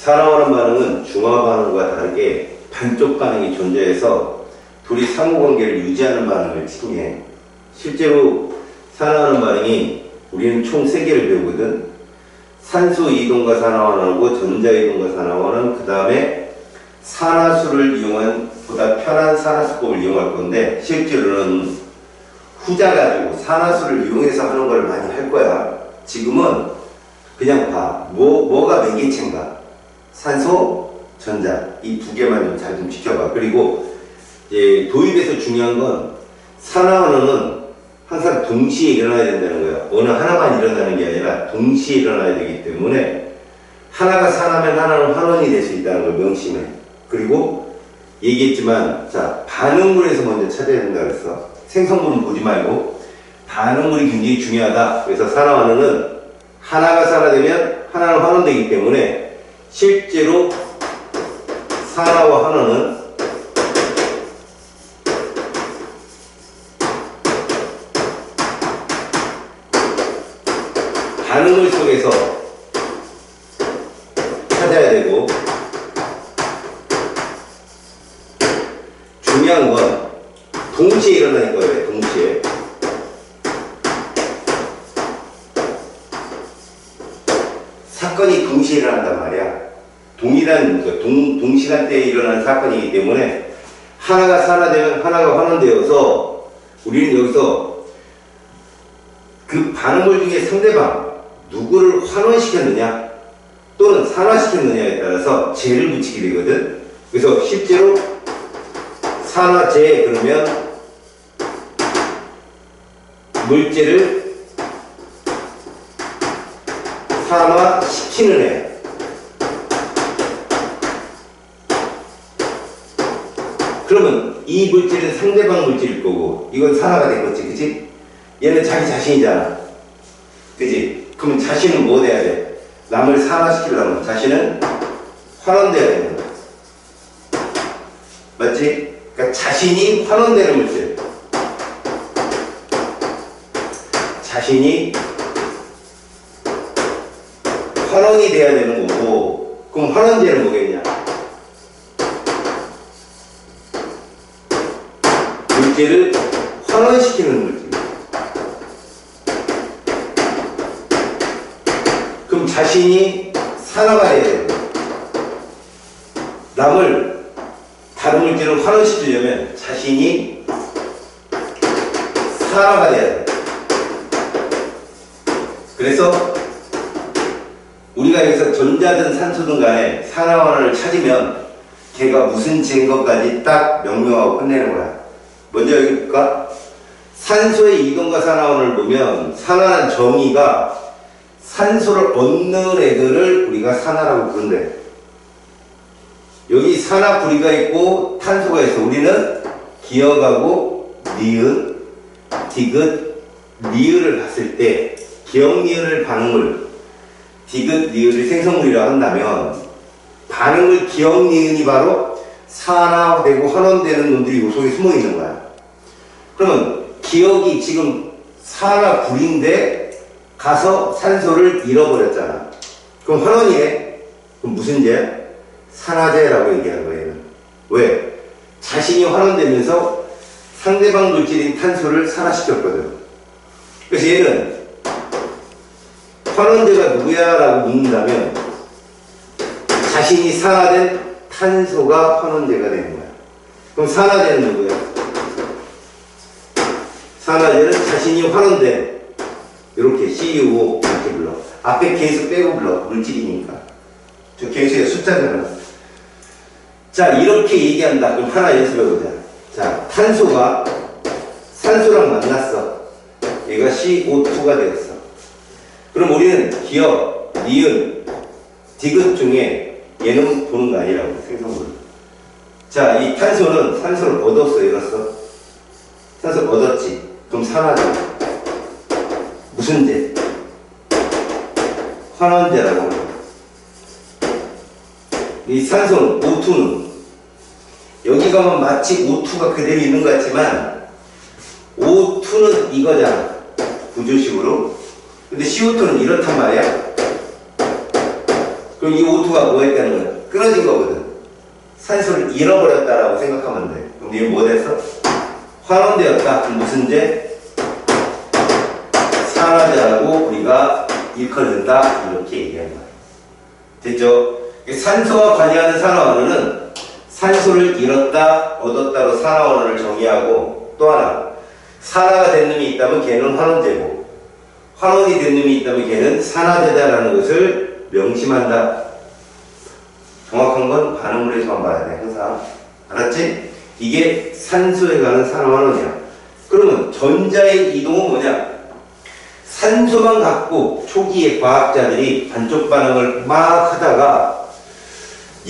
산화하는 반응은 중화 반응과 다르게 반쪽 반응이 존재해서 둘이 상호관계를 유지하는 반응을 칭해. 실제로 산화하는 반응이 우리는 총 3개를 배우거든. 산소 이동과 산화환하고 전자 이동과 산화환은 그 다음에 산화수를 이용한 보다 편한 산화수법을 이용할 건데, 실제로는 후자 가지고 산화수를 이용해서 하는 걸 많이 할 거야. 지금은 그냥 봐. 뭐가 매개체인가? 산소, 전자. 이 2개만 좀 잘 좀 지켜봐. 그리고 이제 도입에서 중요한 건 산화환원은 항상 동시에 일어나야 된다는 거야. 어느 하나만 일어나는 게 아니라 동시에 일어나야 되기 때문에 하나가 산화면 하나는 환원이 될 수 있다는 걸 명심해. 그리고 얘기했지만, 자, 반응물에서 먼저 찾아야 된다 그랬어. 생성물은 보지 말고 반응물이 굉장히 중요하다. 그래서 산화환원은 하나가 산화되면 하나는 환원되기 때문에 실제로 산화와 환원은 반응물 속에서 찾아야 되고, 중요한 건 동시에 일어나는 거예요. 동시에. 사건이 동시에 일어난단 말이야. 동일한, 동시간대에 일어나는 사건이기 때문에 하나가 산화되면 하나가 환원되어서 우리는 여기서 그 반응물 중에 상대방 누구를 환원시켰느냐 또는 산화시켰느냐에 따라서 재를 붙이게 되거든. 그래서 실제로 산화재 그러면 물질을 산화시키는 애. 그러면 이 물질은 상대방 물질일 거고 이건 산화가 된 거지, 그치? 얘는 자기 자신이잖아, 그치? 그러면 자신은 뭐 돼야 돼? 남을 산화시키려면 자신은 환원돼야 되는 거야. 맞지? 그러니까 자신이 환원되는 물질, 자신이 환원이 돼야 되는 거고, 그럼 환원제는 뭐겠냐? 물질을 환원시키는 물질. 그럼 자신이 산화가 돼야 되는 거야. 남을 다른 물질을 환원시키려면 자신이 산화가 돼야 돼. 그래서 우리가 여기서 전자든 산소든 간에 산화환원을 찾으면 걔가 무슨 재인 것까지 딱 명명하고 끝내는 거야. 먼저 여기 볼까? 산소의 이동과 산화환원을 보면 산화는 정의가 산소를 얻는 애들을 우리가 산화라고 부른대. 여기 산화 부리가 있고 탄소가 있어. 우리는 기억하고 니은, 디귿, 리을을 봤을 때 기억, 니은을 반응물, 디귿, 리을을 생성물이라고 한다면 반응물, 기억, 니은이 바로 산화되고 환원되는 놈들이 요 속에 숨어 있는 거야. 그러면 기억이 지금 산화 불인데 가서 산소를 잃어버렸잖아. 그럼 환원이 해. 그럼 무슨 죄야? 산화제라고 얘기하는 거예요. 왜? 자신이 환원되면서 상대방 물질인 탄소를 산화시켰거든. 그래서 얘는 환원제가 누구야? 라고 묻는다면 자신이 산화된 탄소가 환원제가 되는 거야. 그럼 산화제는 누구야? 산화제는 자신이 환원된, 이렇게 CuO 이렇게 불러. 앞에 계수 빼고 불러. 물질이니까. 저 계수의 숫자잖아. 자, 이렇게 얘기한다. 그럼 하나 연습해보자. 자, 탄소가 산소랑 만났어. 얘가 CO2가 되었어. 그럼 우리는 기억, 니은, 디귿 중에 얘는 보는 거 아니라고, 생성물. 자, 이 탄소는 산소를 얻었어, 잃었어? 산소를 얻었지. 그럼 산화제. 무슨 제? 환원제라고 합니다. 이 산소는, O2는 여기 가면 마치 O2가 그대로 있는 것 같지만 O2는 이거잖아, 구조식으로. 근데 CO2는 이렇단 말이야. 그럼 이 O2가 뭐 했다는 거야? 끊어진 거거든. 산소를 잃어버렸다라고 생각하면 돼. 그럼 이게 뭐 됐어? 환원되었다. 무슨 제? 산화제라고 우리가 일컬는다. 이렇게 얘기하는 거야. 됐죠? 산소가 관여하는 산화원은 산소를 잃었다, 얻었다로 산화원을 정의하고, 또 하나 산화가 된 놈이 있다면 걔는 환원제고, 환원이 된 놈이 있다면 걔는 산화제다라는 것을 명심한다. 정확한 건 반응물에서만 봐야 돼. 항상 알았지? 이게 산소에 가는 산화환원이야. 그러면 전자의 이동은 뭐냐? 산소만 갖고 초기에 과학자들이 반쪽 반응을 막 하다가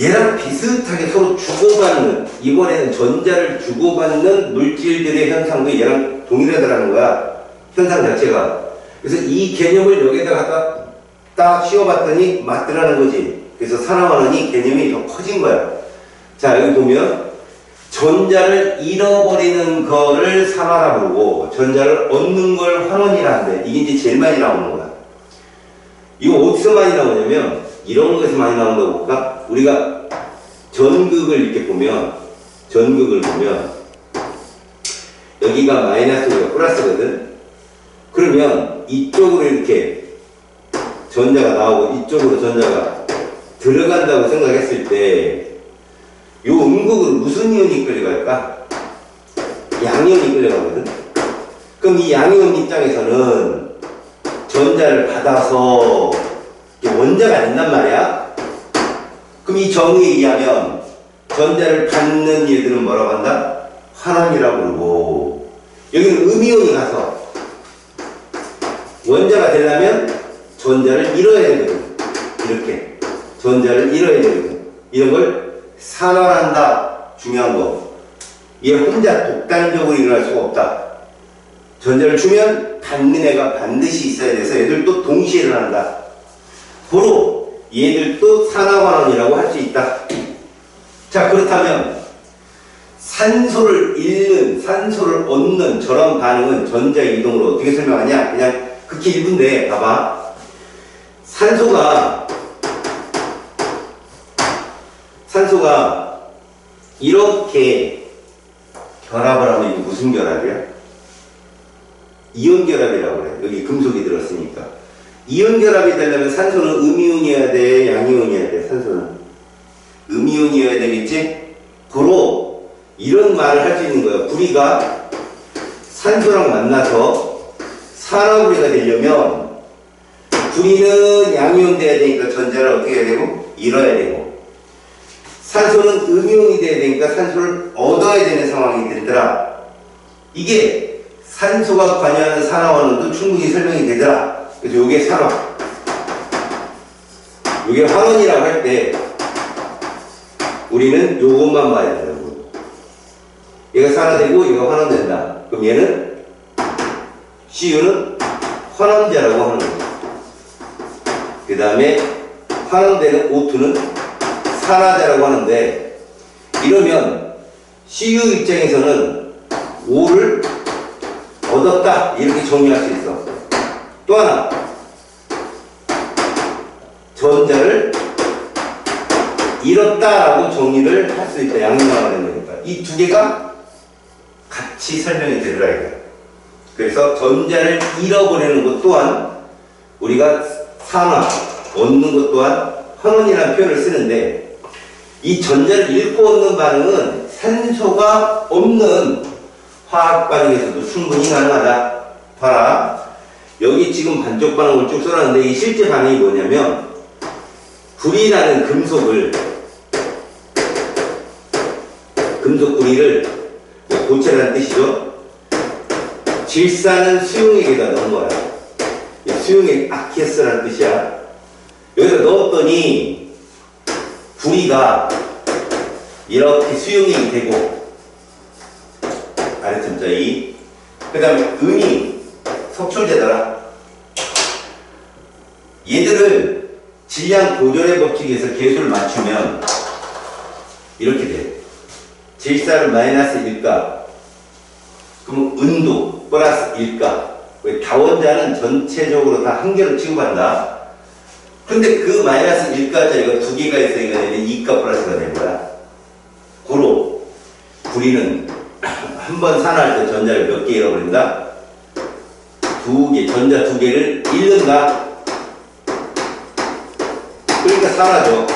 얘랑 비슷하게 서로 주고받는, 이번에는 전자를 주고받는 물질들의 현상도 얘랑 동일하다라는 거야. 현상 자체가. 그래서 이 개념을 여기에다 갖다 딱 씌워봤더니 맞더라는 거지. 그래서 산화환원이 개념이 더 커진 거야. 자, 여기 보면 전자를 잃어버리는 거를 산화라 부르고 전자를 얻는 걸 환원이라 한대. 이게 이제 제일 많이 나오는 거야. 이거 어디서 많이 나오냐면 이런 것에서 많이 나온다고 볼까? 우리가 전극을 이렇게 보면, 전극을 보면 여기가 마이너스, 여기가 플러스거든. 그러면 이쪽으로 이렇게 전자가 나오고 이쪽으로 전자가 들어간다고 생각했을 때 이 음극으로 무슨 이온이 끌려갈까? 양이온이 끌려가거든. 그럼 이 양이온 입장에서는 전자를 받아서 원자가 된단 말이야. 그럼 이 정의에 의하면 전자를 받는 얘들은 뭐라고 한다? 환원이라고 부르고, 여기는 음이온이 가서 원자가 되려면 전자를 잃어야 되거든. 이렇게 전자를 잃어야 되거든. 이런 걸 산화한다. 중요한 거. 얘 혼자 독단적으로 일어날 수가 없다. 전자를 주면 받는 애가 반드시 있어야 돼서 얘들도 동시에 일어난다. 고로 얘들도 산화환원이라고 할 수 있다. 자, 그렇다면 산소를 잃는, 산소를 얻는 저런 반응은 전자 이동으로 어떻게 설명하냐? 그냥 극히 일부인데 봐봐. 산소가 이렇게 결합을 하면 이게 무슨 결합이야? 이온 결합이라고 그래. 여기 금속이 들었으니까. 이온 결합이 되려면 산소는 음이온이어야 돼, 양이온이어야 돼. 산소는 음이온이어야 되겠지? 고로 이런 말을 할 수 있는 거야. 구리가 산소랑 만나서 산화구리가 되려면 구리는 양이온 돼야 되니까 전자를 어떻게 해야 되고? 잃어야 되고, 산소는 음이온이 돼야 되니까 산소를 얻어야 되는 상황이 되더라. 이게 산소가 관여하는 산화환원도 충분히 설명이 되더라. 그래서 요게 산화, 요게 환원이라고 할 때 우리는 요것만 봐야 된다고. 얘가 산화되고 얘가 환원된다. 그럼 얘는 CU는 환원자라고 하는 거야. 그 다음에 환원되는 O2는 산화자라고 하는데, 이러면 CU 입장에서는 O를 얻었다 이렇게 정의할 수 있어. 또 하나, 전자를 잃었다라고 정의를 할 수 있다. 양면화가 되는 거니까. 이 두 개가 같이 설명이 되더라 이거야. 그래서 전자를 잃어버리는 것 또한 우리가 산화, 얻는 것 또한 환원이라는 표현을 쓰는데, 이 전자를 잃고 얻는 반응은 산소가 없는 화학 반응에서도 충분히 가능하다. 봐라. 여기 지금 반쪽 반응을 쭉 써놨는데 이 실제 반응이 뭐냐면, 구리라는 금속 구리를 고체라는 뜻이죠. 질산은 수용액에다 넣은 거야. 수용액 아키에스라는 뜻이야. 여기다 넣었더니 구리가 이렇게 수용액이 되고, 아래점자 2, 그 다음에 은이 석출되더라. 얘들을 질량 고절의 법칙에서 계수를 맞추면 이렇게 돼. 질산은 마이너스 1가, 그럼 은도 플러스 1가. 다원자는 전체적으로 다 한 개로 취급한다. 근데 그 마이너스 1가짜리가 두 개가 있으니까 2가 플러스가 된 거야. 고로 우리는 한 번 산화할 때 전자를 몇 개 잃어버린다? 두 개, 전자 두 개를 잃는다. 그러니까 산화죠.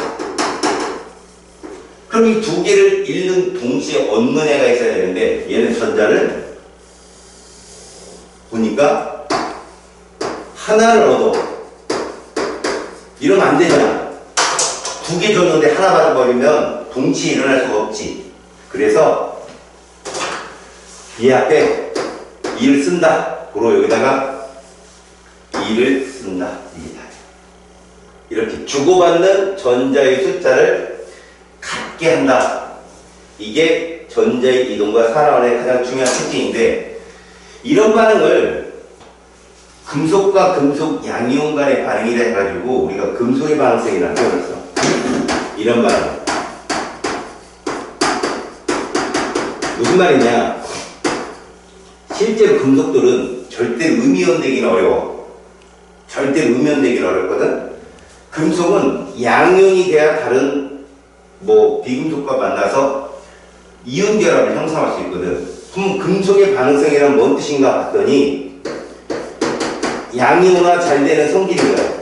그럼 이 두 개를 잃는 동시에 얻는 애가 있어야 되는데 얘는 전자를 보니까 하나를 얻어. 이러면 안 되잖아. 두 개 줬는데 하나 받아버리면 동시에 일어날 수가 없지. 그래서 이 앞에 2를 쓴다. 고로 여기다가 2를 쓴다. 이렇게 주고받는 전자의 숫자를 같게 한다. 이게 전자의 이동과 산화원의 가장 중요한 특징인데, 이런 반응을 금속과 금속 양이온 간의 반응이라 해가지고 우리가 금속의 반응성이라고 표현했어. 이런 반응. 무슨 말이냐? 실제로 금속들은 절대 음이온되기는 어려워. 절대 음이온되기는 어렵거든. 금속은 양이온이 돼야 다른 비금속과 만나서 이온 결합을 형성할 수 있거든. 그럼 금속의 반응성이란 뭔 뜻인가 봤더니 양이온화 잘 되는 성질인 거야.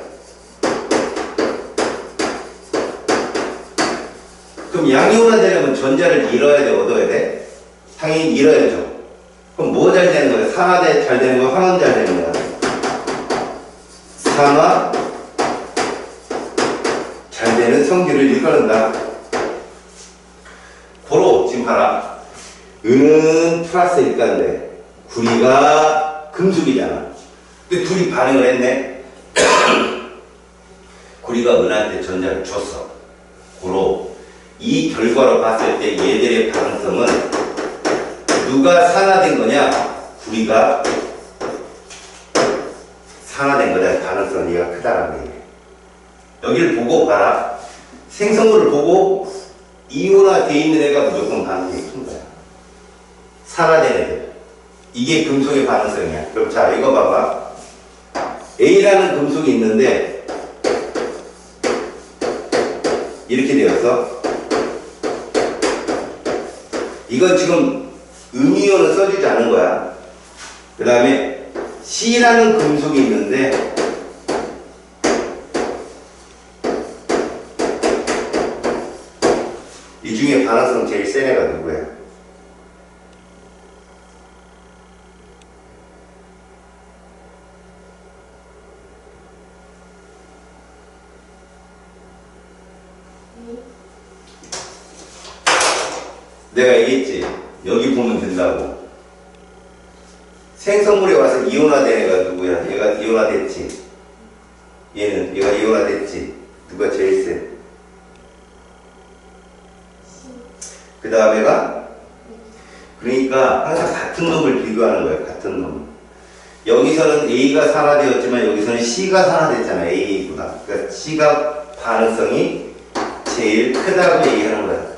그럼 양이온화 되려면 전자를 잃어야 돼, 얻어야 돼? 당연히 잃어야죠. 그럼 뭐 잘 되는 거야? 산화 잘 되는 거야? 환원 잘 되는 거야? 산화 잘 되는 성질을 일컬는다. 고로 지금 봐라. 은은 플러스 일가인데 구리가 금속이잖아. 근데 둘이 반응을 했네. 구리가 은한테 전자를 줬어. 고로 이 결과로 봤을 때 얘들의 반응성은 누가 산화된 거냐? 구리가 산화된 거다. 반응성은 얘가 크다라는 얘기야. 여기를 보고 봐라. 생성물을 보고 이온화 돼 있는 애가 무조건 반응이 큰 거야. 산화된 애들. 이게 금속의 반응성이야. 그럼 자, 이거 봐봐. A라는 금속이 있는데 이렇게 되었어. 이건 지금 음이온을 써주지 않은 거야. 그 다음에 C라는 금속이 있는데 이 중에 반응성 제일 센 애가 누구야? 내가 얘기했지. 여기 보면 된다고. 생성물에 와서 이온화된 애가 누구야? 얘가 이온화됐지. 얘가 이온화됐지. 누가 제일 세? 그 다음에가? 그러니까 항상 같은 놈을 비교하는 거야. 같은 놈. 여기서는 A가 산화되었지만 여기서는 C가 산화됐잖아. A보다. 그러니까 C가 반응성이 제일 크다고 얘기하는 거야.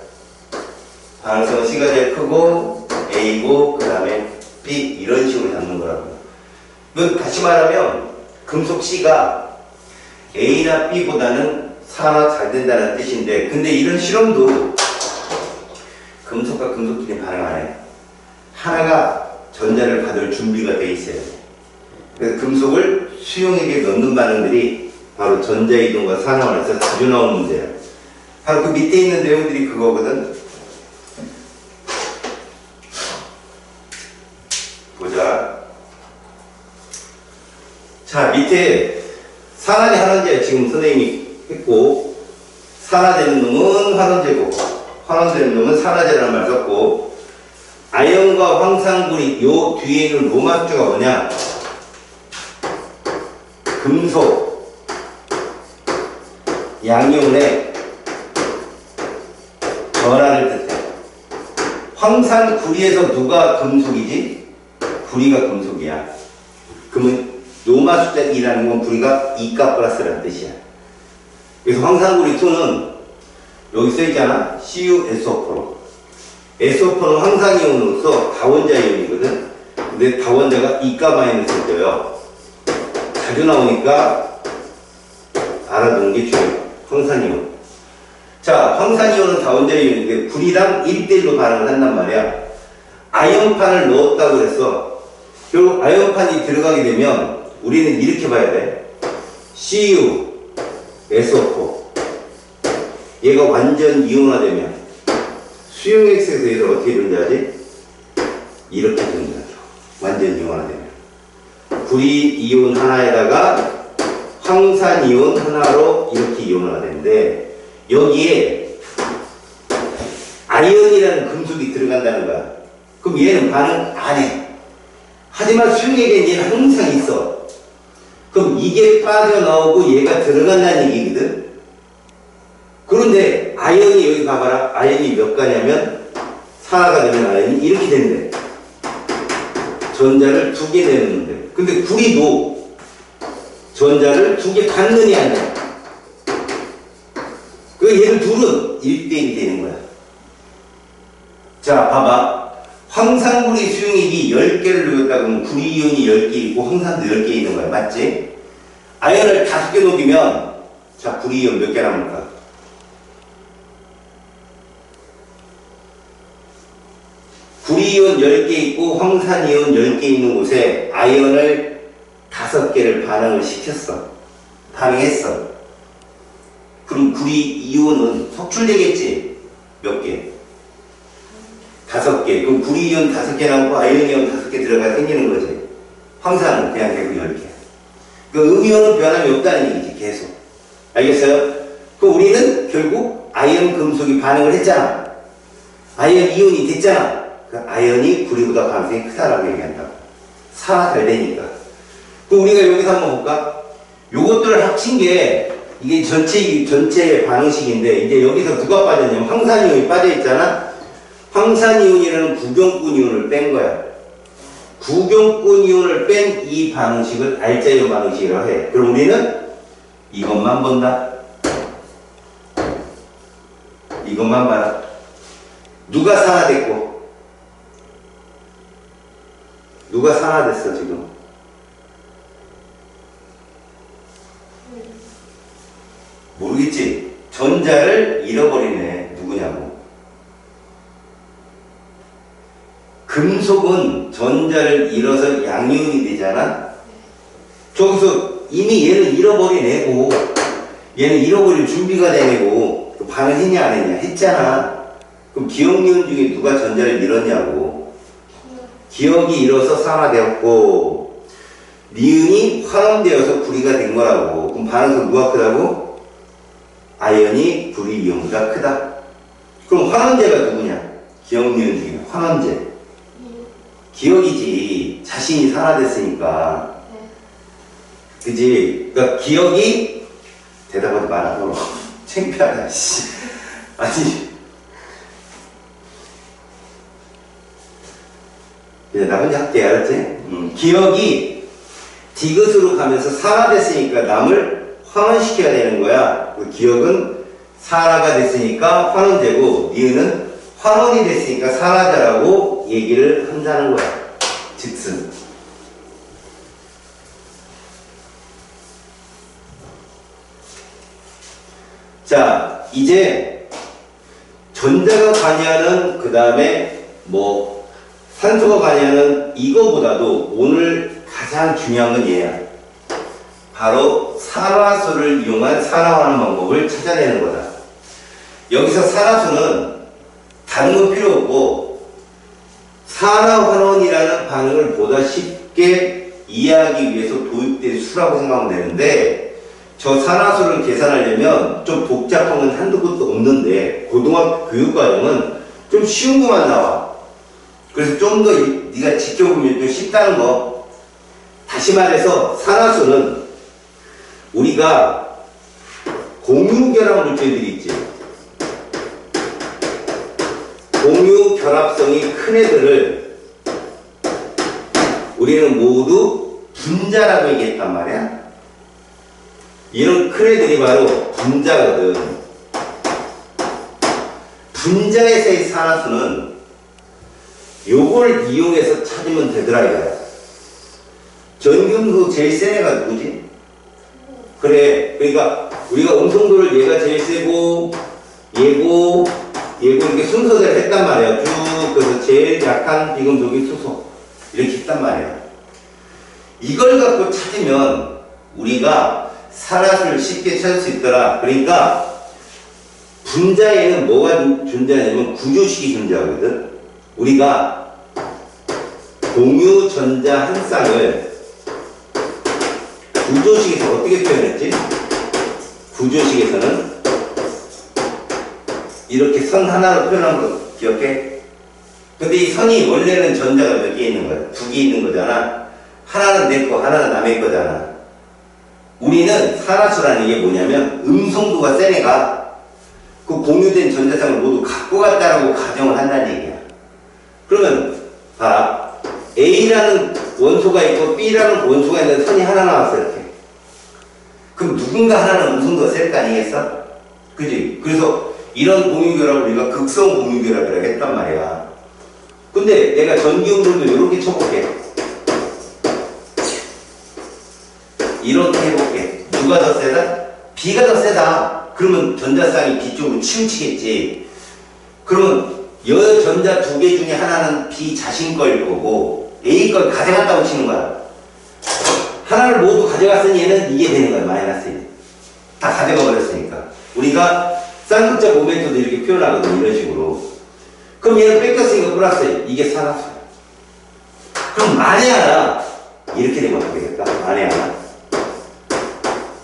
반응성은 C가 제일 크고 A고 그 다음에 B 이런 식으로 잡는 거라고. 이건 다시 말하면 금속 C가 A나 B보다는 산화 잘 된다는 뜻인데, 근데 이런 실험도 금속과 금속끼리 반응 안 해. 하나가 전자를 받을 준비가 돼 있어요. 그래서 금속을 수용액에 넣는 반응들이 바로 전자이동과 산화원에서 자주 나오는 문제예요. 바로 그 밑에 있는 내용들이 그거거든. 보자. 자, 밑에 산화제 환원제 지금 선생님이 했고, 산화되는 놈은 환원제고, 환원되는 놈은 산화제라는 말 썼고, 아연과 황산구리 요 뒤에 있는 로마 숫자가 뭐냐? 금속, 양이온의 변화를 뜻해. 황산구리에서 누가 금속이지? 구리가 금속이야. 그러면 로마 숫자 2라는 건 구리가 2가 플러스라는 뜻이야. 그래서 황산구리 2는 여기 써있잖아. CuSO4로. SO4는 황산이온으로서 다원자 이온이거든. 근데 다원자가 2가 마이너스를 줘요. 자주 나오니까 알아두는 게 중요해요. 황산이온. 자, 황산이온은 다원자이온인데 구리랑 1대1로 반응을 한단 말이야. 아연판을 넣었다고 그랬어. 결국 아연판이 들어가게 되면 우리는 이렇게 봐야 돼. Cu, SO4. 얘가 완전 이온화되면 수용 X에서 얘를 어떻게 존재하지? 이렇게 존재하죠. 완전 이온화되면. 구리 이온 하나에다가 황산 이온 하나로 이렇게 이온화가 되는데 여기에 아연이라는 금속이 들어간다는 거야. 그럼 얘는 반응 안 해. 하지만 수용액엔 얘는 항상 있어. 그럼 이게 빠져나오고 얘가 들어간다는 얘기거든. 그런데 아연이 여기 가봐라. 아연이 몇 가냐면 산화가 되면 아연이 이렇게 된대. 전자를 2개 내놓는데. 근데 구리도 전자를 2개 받느냐 안 해. 그 얘는 둘은 1대1이 되는 거야. 자, 봐봐. 황산구리 수용액이 10개를 녹였다 그러면 구리이온이 10개 있고 황산도 10개 있는 거야. 맞지? 아연을 5개 녹이면 자, 구리이온 몇 개 남을까? 구리이온 10개 있고 황산이온 10개 있는 곳에 아연을 5개를 반응을 시켰어. 반응했어. 그럼 구리이온은 석출되겠지? 몇 개? 5개. 그럼 구리이온 5개 나오고 아연이온 5개 들어가 생기는 거지. 황산은 그냥 계속 10개. 그 음이온은 변함이 없다는 얘기지. 계속. 알겠어요? 그럼 우리는 결국 아연 금속이 반응을 했잖아. 아연 이온이 됐잖아. 그 아연이 구리보다 가능성이 크다라고 얘기한다고. 산화 잘 되니까. 그럼 우리가 여기서 한번 볼까? 요것들을 합친 게 이게 전체 반응식인데 이제 여기서 누가 빠졌냐면 황산이온이 빠져있잖아. 황산이온이라는 구경꾼 이온을 뺀 거야. 구경꾼 이온을 뺀 이 반응식을 알자이온 반응식이라고 해. 그럼 우리는 이것만 본다. 이것만 봐라. 누가 산화됐고 누가 산화됐어 지금? 모르겠지? 전자를 잃어버리네. 누구냐고. 금속은 전자를 잃어서 양이온이 되잖아. 저기서 이미 얘는 잃어버린 애고 얘는 잃어버릴 준비가 된 애고 반응했냐 안 했냐 했잖아. 그럼 기억이온 중에 누가 전자를 잃었냐고. 기억이 잃어서 산화되었고 니은이 환원되어서 구리가 된 거라고. 그럼 반응성 누가 크다고? 아연이 구리 이온보다 크다. 그럼 환원제가 누구냐? 기억이온 중에 환원제. 기억이지. 자신이 산화됐으니까. 그지? 그러니까 기억이 대답하지 말아도 창피하다. 씨. 아니. 그냥 나 혼자 할게. 알았지? 기억이 디귿으로 가면서 산화됐으니까 남을 환원시켜야 되는 거야. 그 기억은 산화가 됐으니까 환원제고 니은은 환원이 됐으니까 산화자라고 얘기를 한다는 거야. 즉슨. 자, 이제 전자가 관여하는 그 다음에 뭐 산소가 관여하는 이거보다도 오늘 가장 중요한 건 얘야. 바로 산화수를 이용한 산화하는 방법을 찾아내는 거다. 여기서 산화수는 다른 건 필요 없고 산화환원이라는 반응을 보다 쉽게 이해하기 위해서 도입된 수라고 생각하면 되는데 저 산화수를 계산하려면 좀 복잡한 건 한두 곳도 없는데 고등학교 교육과정은 좀 쉬운 것만 나와. 그래서 좀 더 네가 지켜보면 좀 쉽다는 거. 다시 말해서 산화수는 우리가 공유결합 물질들이 있지. 공유 결합성이 큰 애들을 우리는 모두 분자라고 얘기했단 말이야. 이런 큰 애들이 바로 분자거든. 분자에서의 산화수는 요걸 이용해서 찾으면 되더라 이거야. 전금수 제일 센 애가 누구지? 그래, 그러니까 우리가 음성도를 얘가 제일 세고 얘고 이렇게 순서대로 했단 말이에요. 쭉. 그래서 제일 약한 비금속이 수소 이렇게 했단 말이에요. 이걸 갖고 찾으면 우리가 산화수를 쉽게 찾을 수 있더라. 그러니까 분자에는 뭐가 존재하냐면 구조식이 존재하거든. 우리가 공유 전자 한 쌍을 구조식에서 어떻게 표현했지? 구조식에서는 이렇게 선 하나로 표현한 거 기억해? 근데 이 선이 원래는 전자가 몇 개 있는 거야? 2개 있는 거잖아. 하나는 내 거, 하나는 남의 거잖아. 우리는 산화수라는 게 뭐냐면 음성도가 센 애가 그 공유된 전자쌍을 모두 갖고 갔다라고 가정을 한다는 얘기야. 그러면 봐라. A라는 원소가 있고 B라는 원소가 있는데 선이 하나 나왔어 이렇게. 그럼 누군가 하나는 음성도가 셀 거 아니겠어? 그지? 그래서 이런 공유결합을 우리가 극성 공유결합이라고 했단 말이야. 근데 내가 전기음성도 이렇게 쳐볼게. 이렇게 해볼게. 누가 더 세다? B가 더 세다. 그러면 전자쌍이 B 쪽으로 치우치겠지. 그러면 여 전자 2개 중에 하나는 B 자신 거일 거고 A 걸 가져갔다고 치는 거야. 하나를 모두 가져갔으니 얘는 이게 되는 거야. 마이너스 1. 다 가져가 버렸으니까. 우리가 쌍극자 모멘트도 이렇게 표현하거든. 이런 식으로. 그럼 얘는 뺏겼으니까 플러스 1. 이게 산화수야. 그럼 만에 하나 이렇게 되면 어떻게 될까? 만에 하나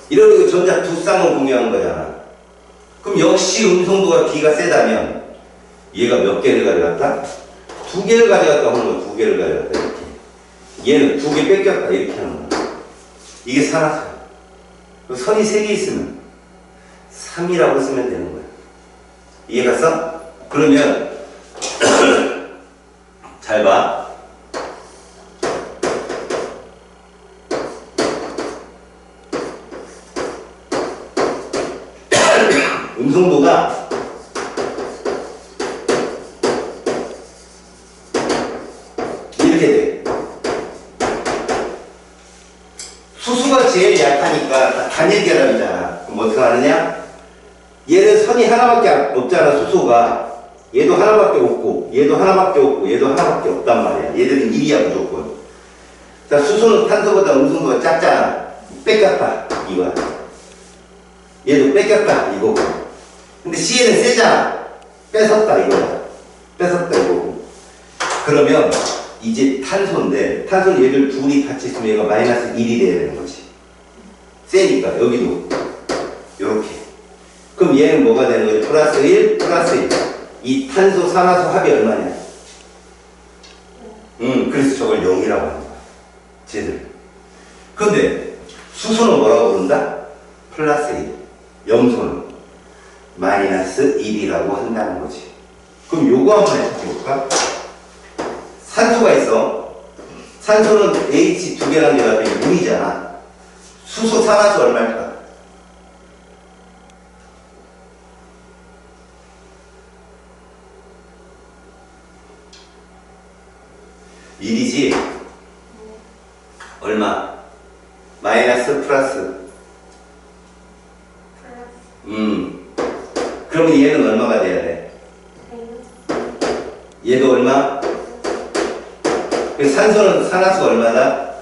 이런 전자 2쌍을 공유한 거잖아. 그럼 역시 음성도가 B가 세다면 얘가 몇 개를 가져갔다? 2개를 가져갔다 하는 거 2개를 가져갔다 이렇게. 얘는 2개 뺏겼다 이렇게 하는 거야. 이게 산화수야. 선이 3개 있으면 3이라고 쓰면 되는 거야. 이해갔어? 그러면 잘 봐. 음성도가 이렇게 돼. 수소가 제일 약하니까 단일 결합이잖아. 그럼 어떻게 하느냐? 얘는 선이 하나밖에 없잖아. 수소가. 얘도 하나밖에 없고 얘도 하나밖에 없고 얘도 하나밖에 없단 말이야. 얘들은 1이야 무조건. 자, 수소는 탄소보다 음성도가 작잖아. 뺏겼다 이거야. 얘도 뺏겼다 이거고. 근데 C에는 세잖아. 뺏었다 이거야. 뺏었다 이거고. 그러면 이제 탄소인데 탄소는 얘들 둘이 같이 있으면 얘가 마이너스 1이 돼야 되는 거지. 세니까 여기도 요렇게. 그럼 얘는 뭐가 되는 거지? 플러스 1 플러스 1. 이 탄소 산화수 합이 얼마냐? 그래서 저걸 0이라고 하는 거야. 쟤들. 근데 수소는 뭐라고 부른다? 플러스 1. 염소는 마이너스 1이라고 한다는 거지. 그럼 요거 한번 해볼까? 산소가 있어. 산소는 H 2개랑 결합이 물이잖아. 수소 산화수 얼마일까? 일이지. 얼마? 마이너스 플러스. 그러면 얘는 얼마가 돼야 돼? 얘도 얼마? 산소는 산화수가 얼마다?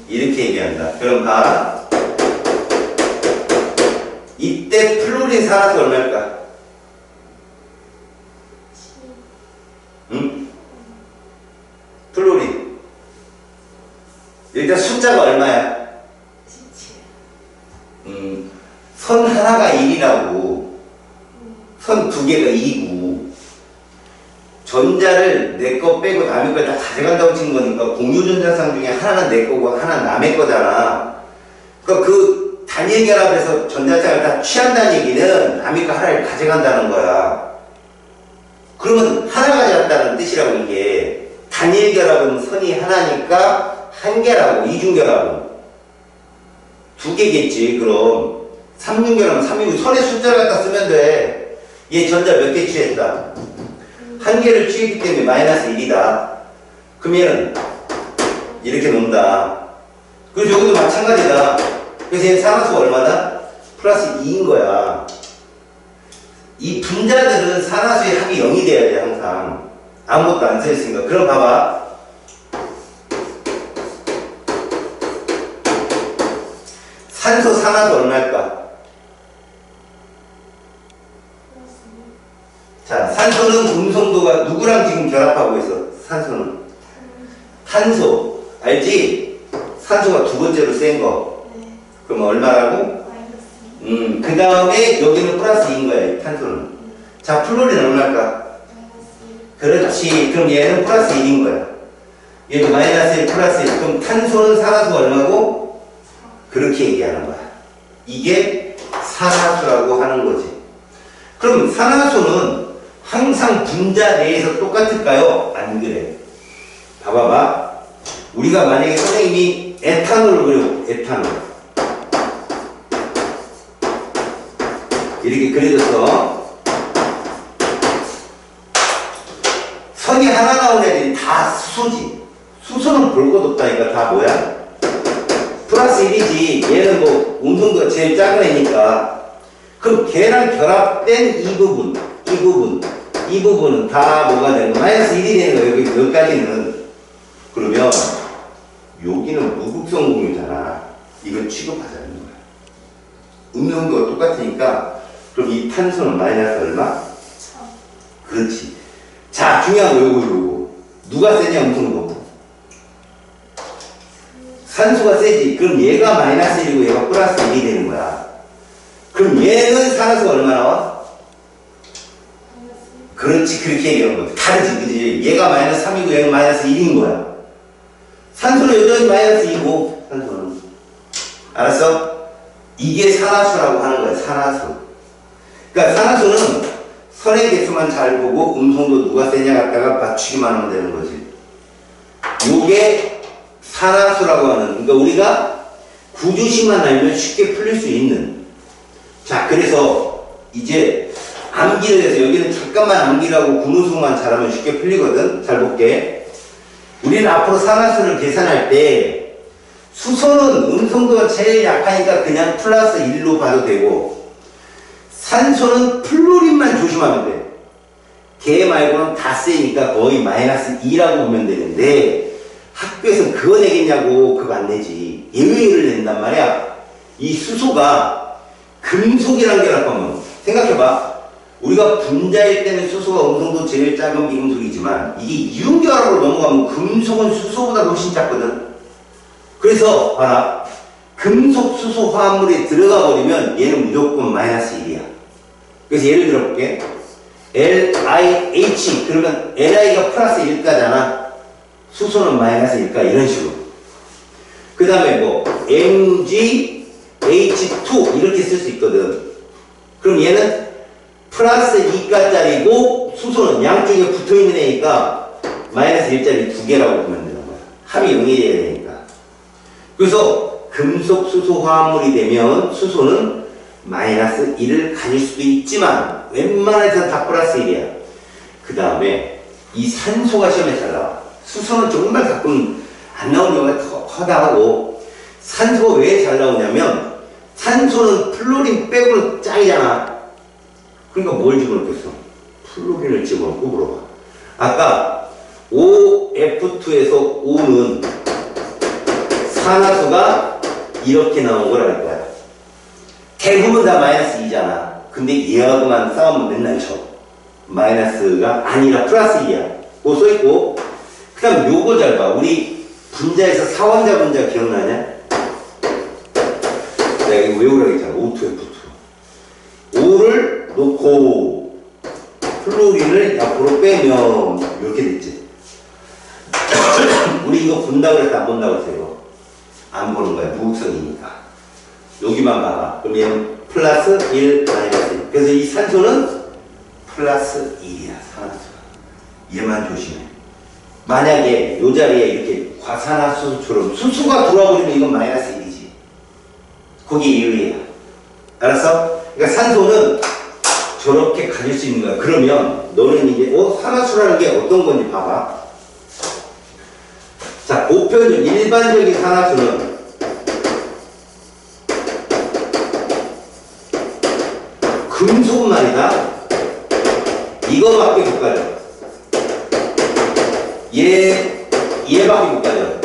이렇게 얘기한다. 그럼 봐. 이때 플로린 산화수 얼마일까? 응? 플로린. 일단 숫자가 얼마야? 선 하나가 1이라고. 선 2개가 2고. 전자를 내 거 빼고 남의 걸 다 가져간다고 친 거니까 공유전자쌍 중에 하나는 내 거고 하나는 남의 거잖아. 그러니까 그 단일 결합에서 전자쌍을 다 취한다는 얘기는 남의 거 하나를 가져간다는 거야. 그러면 하나 가져갔다는 뜻이라고. 이게 단일 결합은 선이 하나니까 한 개라고. 이중결합은 2개겠지. 그럼 3중결합은 3이고 선의 숫자를 갖다 쓰면 돼. 얘 전자 몇 개 취했다? 한 개를 취했기 때문에 마이너스 1이다. 그럼 얘는 이렇게 논다. 그리고 여기도 마찬가지다. 그래서 얘는 산화수가 얼마다? 플러스 2인 거야. 이 분자들은 산화수의 합이 0이 돼야 돼, 항상. 아무것도 안 써있으니까. 그럼 봐봐. 산소, 산화수 얼마일까? 자, 산소는 음성도가 누구랑 지금 결합하고 있어? 산소는. 탄소. 알지? 산소가 두 번째로 센 거. 그럼 얼마라고? 그 다음에 여기는 플러스 2인 거야, 탄소는. 자, 플로린은 얼마일까? 그렇지. 그럼 얘는 플러스 1인 거야. 얘도 마이너스 1, 플러스 1. 그럼 탄소는 산화수가 얼마고? 그렇게 얘기하는 거야. 이게 산화수라고 하는 거지. 그럼 산화수는 항상 분자 내에서 똑같을까요? 안 그래. 봐봐봐. 우리가 만약에 선생님이 에탄올을 그려, 에탄올. 이렇게 그려줬어. 선이 하나 나온 애들이 다 수소지. 수소는 볼 것 없다니까. 다 뭐야? 플러스 1이지. 얘는 뭐 운동도가 제일 작은 애니까. 그럼 걔랑 결합된 이 부분은 다 뭐가 되는 거야? 마이너스 1이 되는 거야. 여기까지는. 그러면 여기는 무극성 공유잖아. 이건 취급하자는 거야. 음성도가 똑같으니까. 그럼 이 탄소는 마이너스 얼마? 그렇지. 자, 중요한 거 요거. 누가 세냐, 음성도? 산소가 세지. 그럼 얘가 마이너스 1이고 얘가 플러스 1이 되는 거야. 그럼 얘는 산화수가 얼마 나와? 그렇지. 그렇게 얘기하는 거야. 다르지, 그지? 얘가 마이너스 3이고 얘는 마이너스 1인 거야. 산소는 여전히 마이너스 2고, 산소는. 알았어? 이게 산화수라고 하는 거야, 산화수. 그러니까 산화수는 선의 개수만 잘 보고 음성도 누가 세냐 갖다가 맞추기만 하면 되는 거지. 요게 산화수라고 하는, 그러니까 우리가 구주식만 알면 쉽게 풀릴 수 있는. 자, 그래서 이제 암기를 해서 여기는 잠깐만 암기라고 구문수만 잘하면 쉽게 풀리거든. 잘 볼게. 우리는 앞으로 산화수를 계산할 때 수소는 음성도가 제일 약하니까 그냥 플러스 1로 봐도 되고, 산소는 플로린만 조심하면 돼. 걔 말고는 다 세니까 거의 마이너스 2라고 보면 되는데, 학교에서 그거 내겠냐고. 그거 안 내지. 예외를 낸단 말이야. 이 수소가 금속이란 결합하면, 생각해봐. 우리가 분자일 때는 수소가 음성도 제일 작은 비금속이지만 이게 이윤결합으로 넘어가면 금속은 수소보다 훨씬 작거든. 그래서 봐라. 금속 수소 화합물이 들어가 버리면 얘는 무조건 마이너스 1이야. 그래서 예를 들어 볼게. LiH 그러면 Li가 플러스 1가잖아. 수소는 마이너스 1가 이런 식으로. 그 다음에 뭐 MgH2 이렇게 쓸 수 있거든. 그럼 얘는 플러스 2가짜리고 수소는 양쪽에 붙어있는 애니까 마이너스 1짜리 두 개라고 보면 되는 거야. 합이 0이 돼야 되니까. 그래서 금속 수소 화합물이 되면 수소는 마이너스 1을 가질 수도 있지만 웬만해서 다 플러스 1이야. 그 다음에 이 산소가 시험에 잘 나와. 수소는 정말 가끔 안 나오는 경우가 허다하고, 산소가 왜 잘 나오냐면 산소는 플로린 빼고는 짱이잖아. 그러니까 뭘 집어넣겠어? 플로린을 집어넣고 물어봐. 아까 OF2에서 O는 산화수가 이렇게 나온 걸 알 거야. 대부분 다 마이너스 2잖아. 근데 얘하고만 싸우면 맨날 져. 마이너스가 아니라 플러스 2야. 그거 써있고, 그 다음 요거 잘 봐. 우리 분자에서 사원자 분자 기억나냐? 내가 이거 외우라고 했잖아. O2F2. O를 놓고 플로린을 앞으로 빼면 이렇게 됐지. 우리 이거 본다고 해서 안 본다고 했어. 이거 안 보는 거야. 무극성이니까. 여기만 봐봐. 그럼 얘는 플러스 1, 마이너스 1. 그래서 이 산소는 플러스 1이야. 산화수가. 얘만 조심해. 만약에 이 자리에 이렇게 과산화수소처럼 수소가 돌아버리면 이건 마이너스 1이지. 거기 예외야. 알았어? 그러니까 산소는 저렇게 가질 수 있는 거야. 그러면 너는 이제 산화수라는 게 어떤 건지 봐봐. 자, 보편적 일반적인 산화수는 이거밖에 못 가져. 얘밖에 못 가져.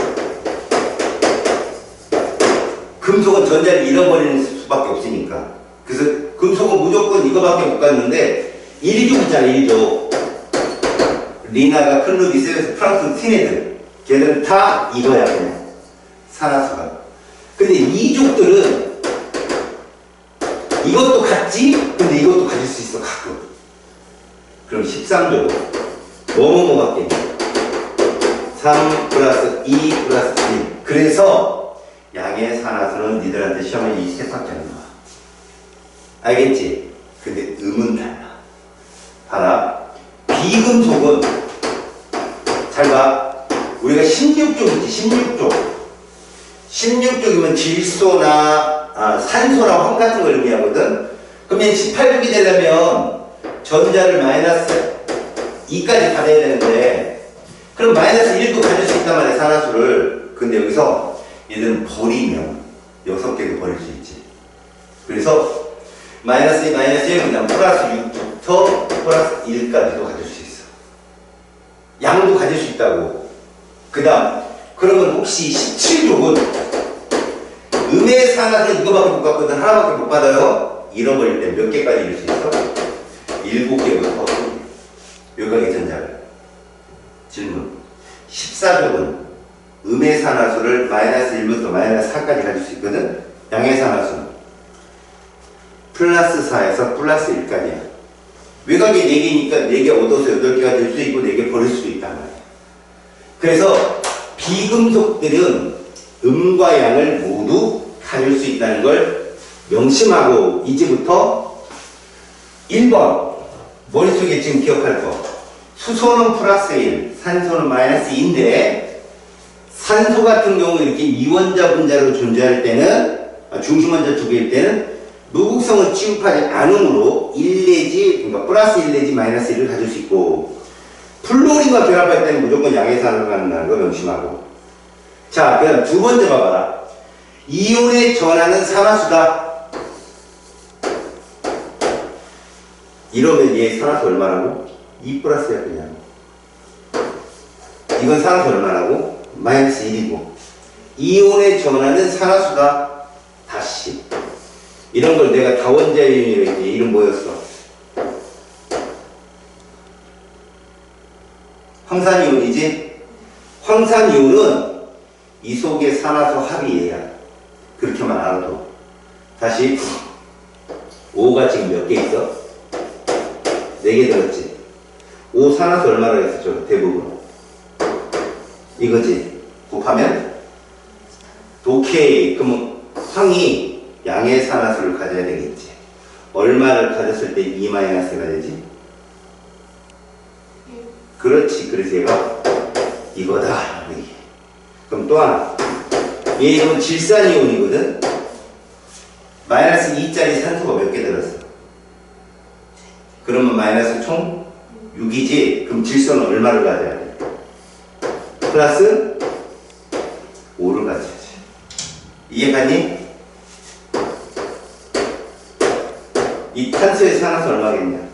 금속은 전자를 잃어버리는 수밖에 없으니까. 그래서 금속은 무조건 이거밖에 못 갔는데 1족 있잖아. 1족. 리나가 클루비스, 프랑스 티네들. 걔들은 다 이거야 그냥. 산화수가. 근데 2족들은 이것도 같지? 근데 이것도 가질 수 있어 가끔. 그럼 13족. 뭐뭐뭐 같겠니? 3 플러스 2 플러스 1. 그래서 양의 산화수는 니들한테 시험에 이 세 박자는 나와. 알겠지? 근데 음은 달라. 봐라. 비금속은 잘 봐. 우리가 16쪽 있지. 16쪽. 16쪽이면 질소나 산소나 황 같은 걸 의미하거든. 그러면 18쪽이 되려면 전자를 마이너스 2까지 받아야 되는데, 그럼 마이너스 1도 가질 수 있단 말이야, 산화수를. 근데 여기서 얘들은 버리면 6개도 버릴 수 있지. 그래서 마이너스 2, 마이너스 1, 그다음 플러스 6부터 플러스 1까지도 가질 수 있어. 양도 가질 수 있다고. 그 다음, 그러면 혹시 17족은 음의 산화수는 이거밖에 못 받거든. 하나밖에 못 받아요. 잃어버릴 때 몇 개까지 잃을 수 있어? 7개부터 요각의 전자를. 질문. 14족은 음의 산화수를 마이너스 1부터 마이너스 4까지 가질 수 있거든. 양의 산화수는 플러스 4에서 플러스 1까지야. 외곽이 4개니까 4개 얻어서 8개가 될 수 있고 4개 버릴 수도 있단 말이야. 그래서 비금속들은 음과 양을 모두 가질 수 있다는 걸 명심하고, 이제부터 1번 머릿속에 지금 기억할 거. 수소는 플러스 1, 산소는 마이너스 2인데, 산소 같은 경우 이렇게 이원자 분자로 존재할 때는, 중심원자 두 개일 때는 무극성은 취급하지 않으므로 1 내지, 그러니까 플러스 1 내지 마이너스 1을 가질 수 있고, 플로린과 결합할 때는 무조건 양의 산화를 갖는다는 거 명심하고. 자, 그다음 두 번째 봐봐라. 이온의 전하는 산화수다. 이러면 얘 산화수 얼마라고? 2 플러스야 그냥. 이건 산화수 얼마라고? 마이너스 1이고. 이온의 전하는 산화수다. 다시. 이런 걸 내가 다원자이온이라고 했지. 이름 뭐였어? 황산이온이지? 황산이온은 이 속에 산화수 합이 얘야. 그렇게만 알아도. 다시. 5가 지금 몇 개 있어? 4개 들었지? 5 산화수 얼마라고 했었죠? 대부분. 이거지? 곱하면? 오케이. 그러면 황이 양의 산화수를 가져야 되겠지. 얼마를 가졌을 때 2-가 되지? 그렇지. 그래서 얘가 이거다. 그럼 또 하나. 얘 이건 질산이온이거든? 마이너스 2짜리 산소가 몇 개 들었어? 그러면 마이너스 총 6이지? 그럼 질소는 얼마를 가져야 돼? 플러스 5를 가져야지. 이해가니? 이 탄소의 산화수 얼마겠냐?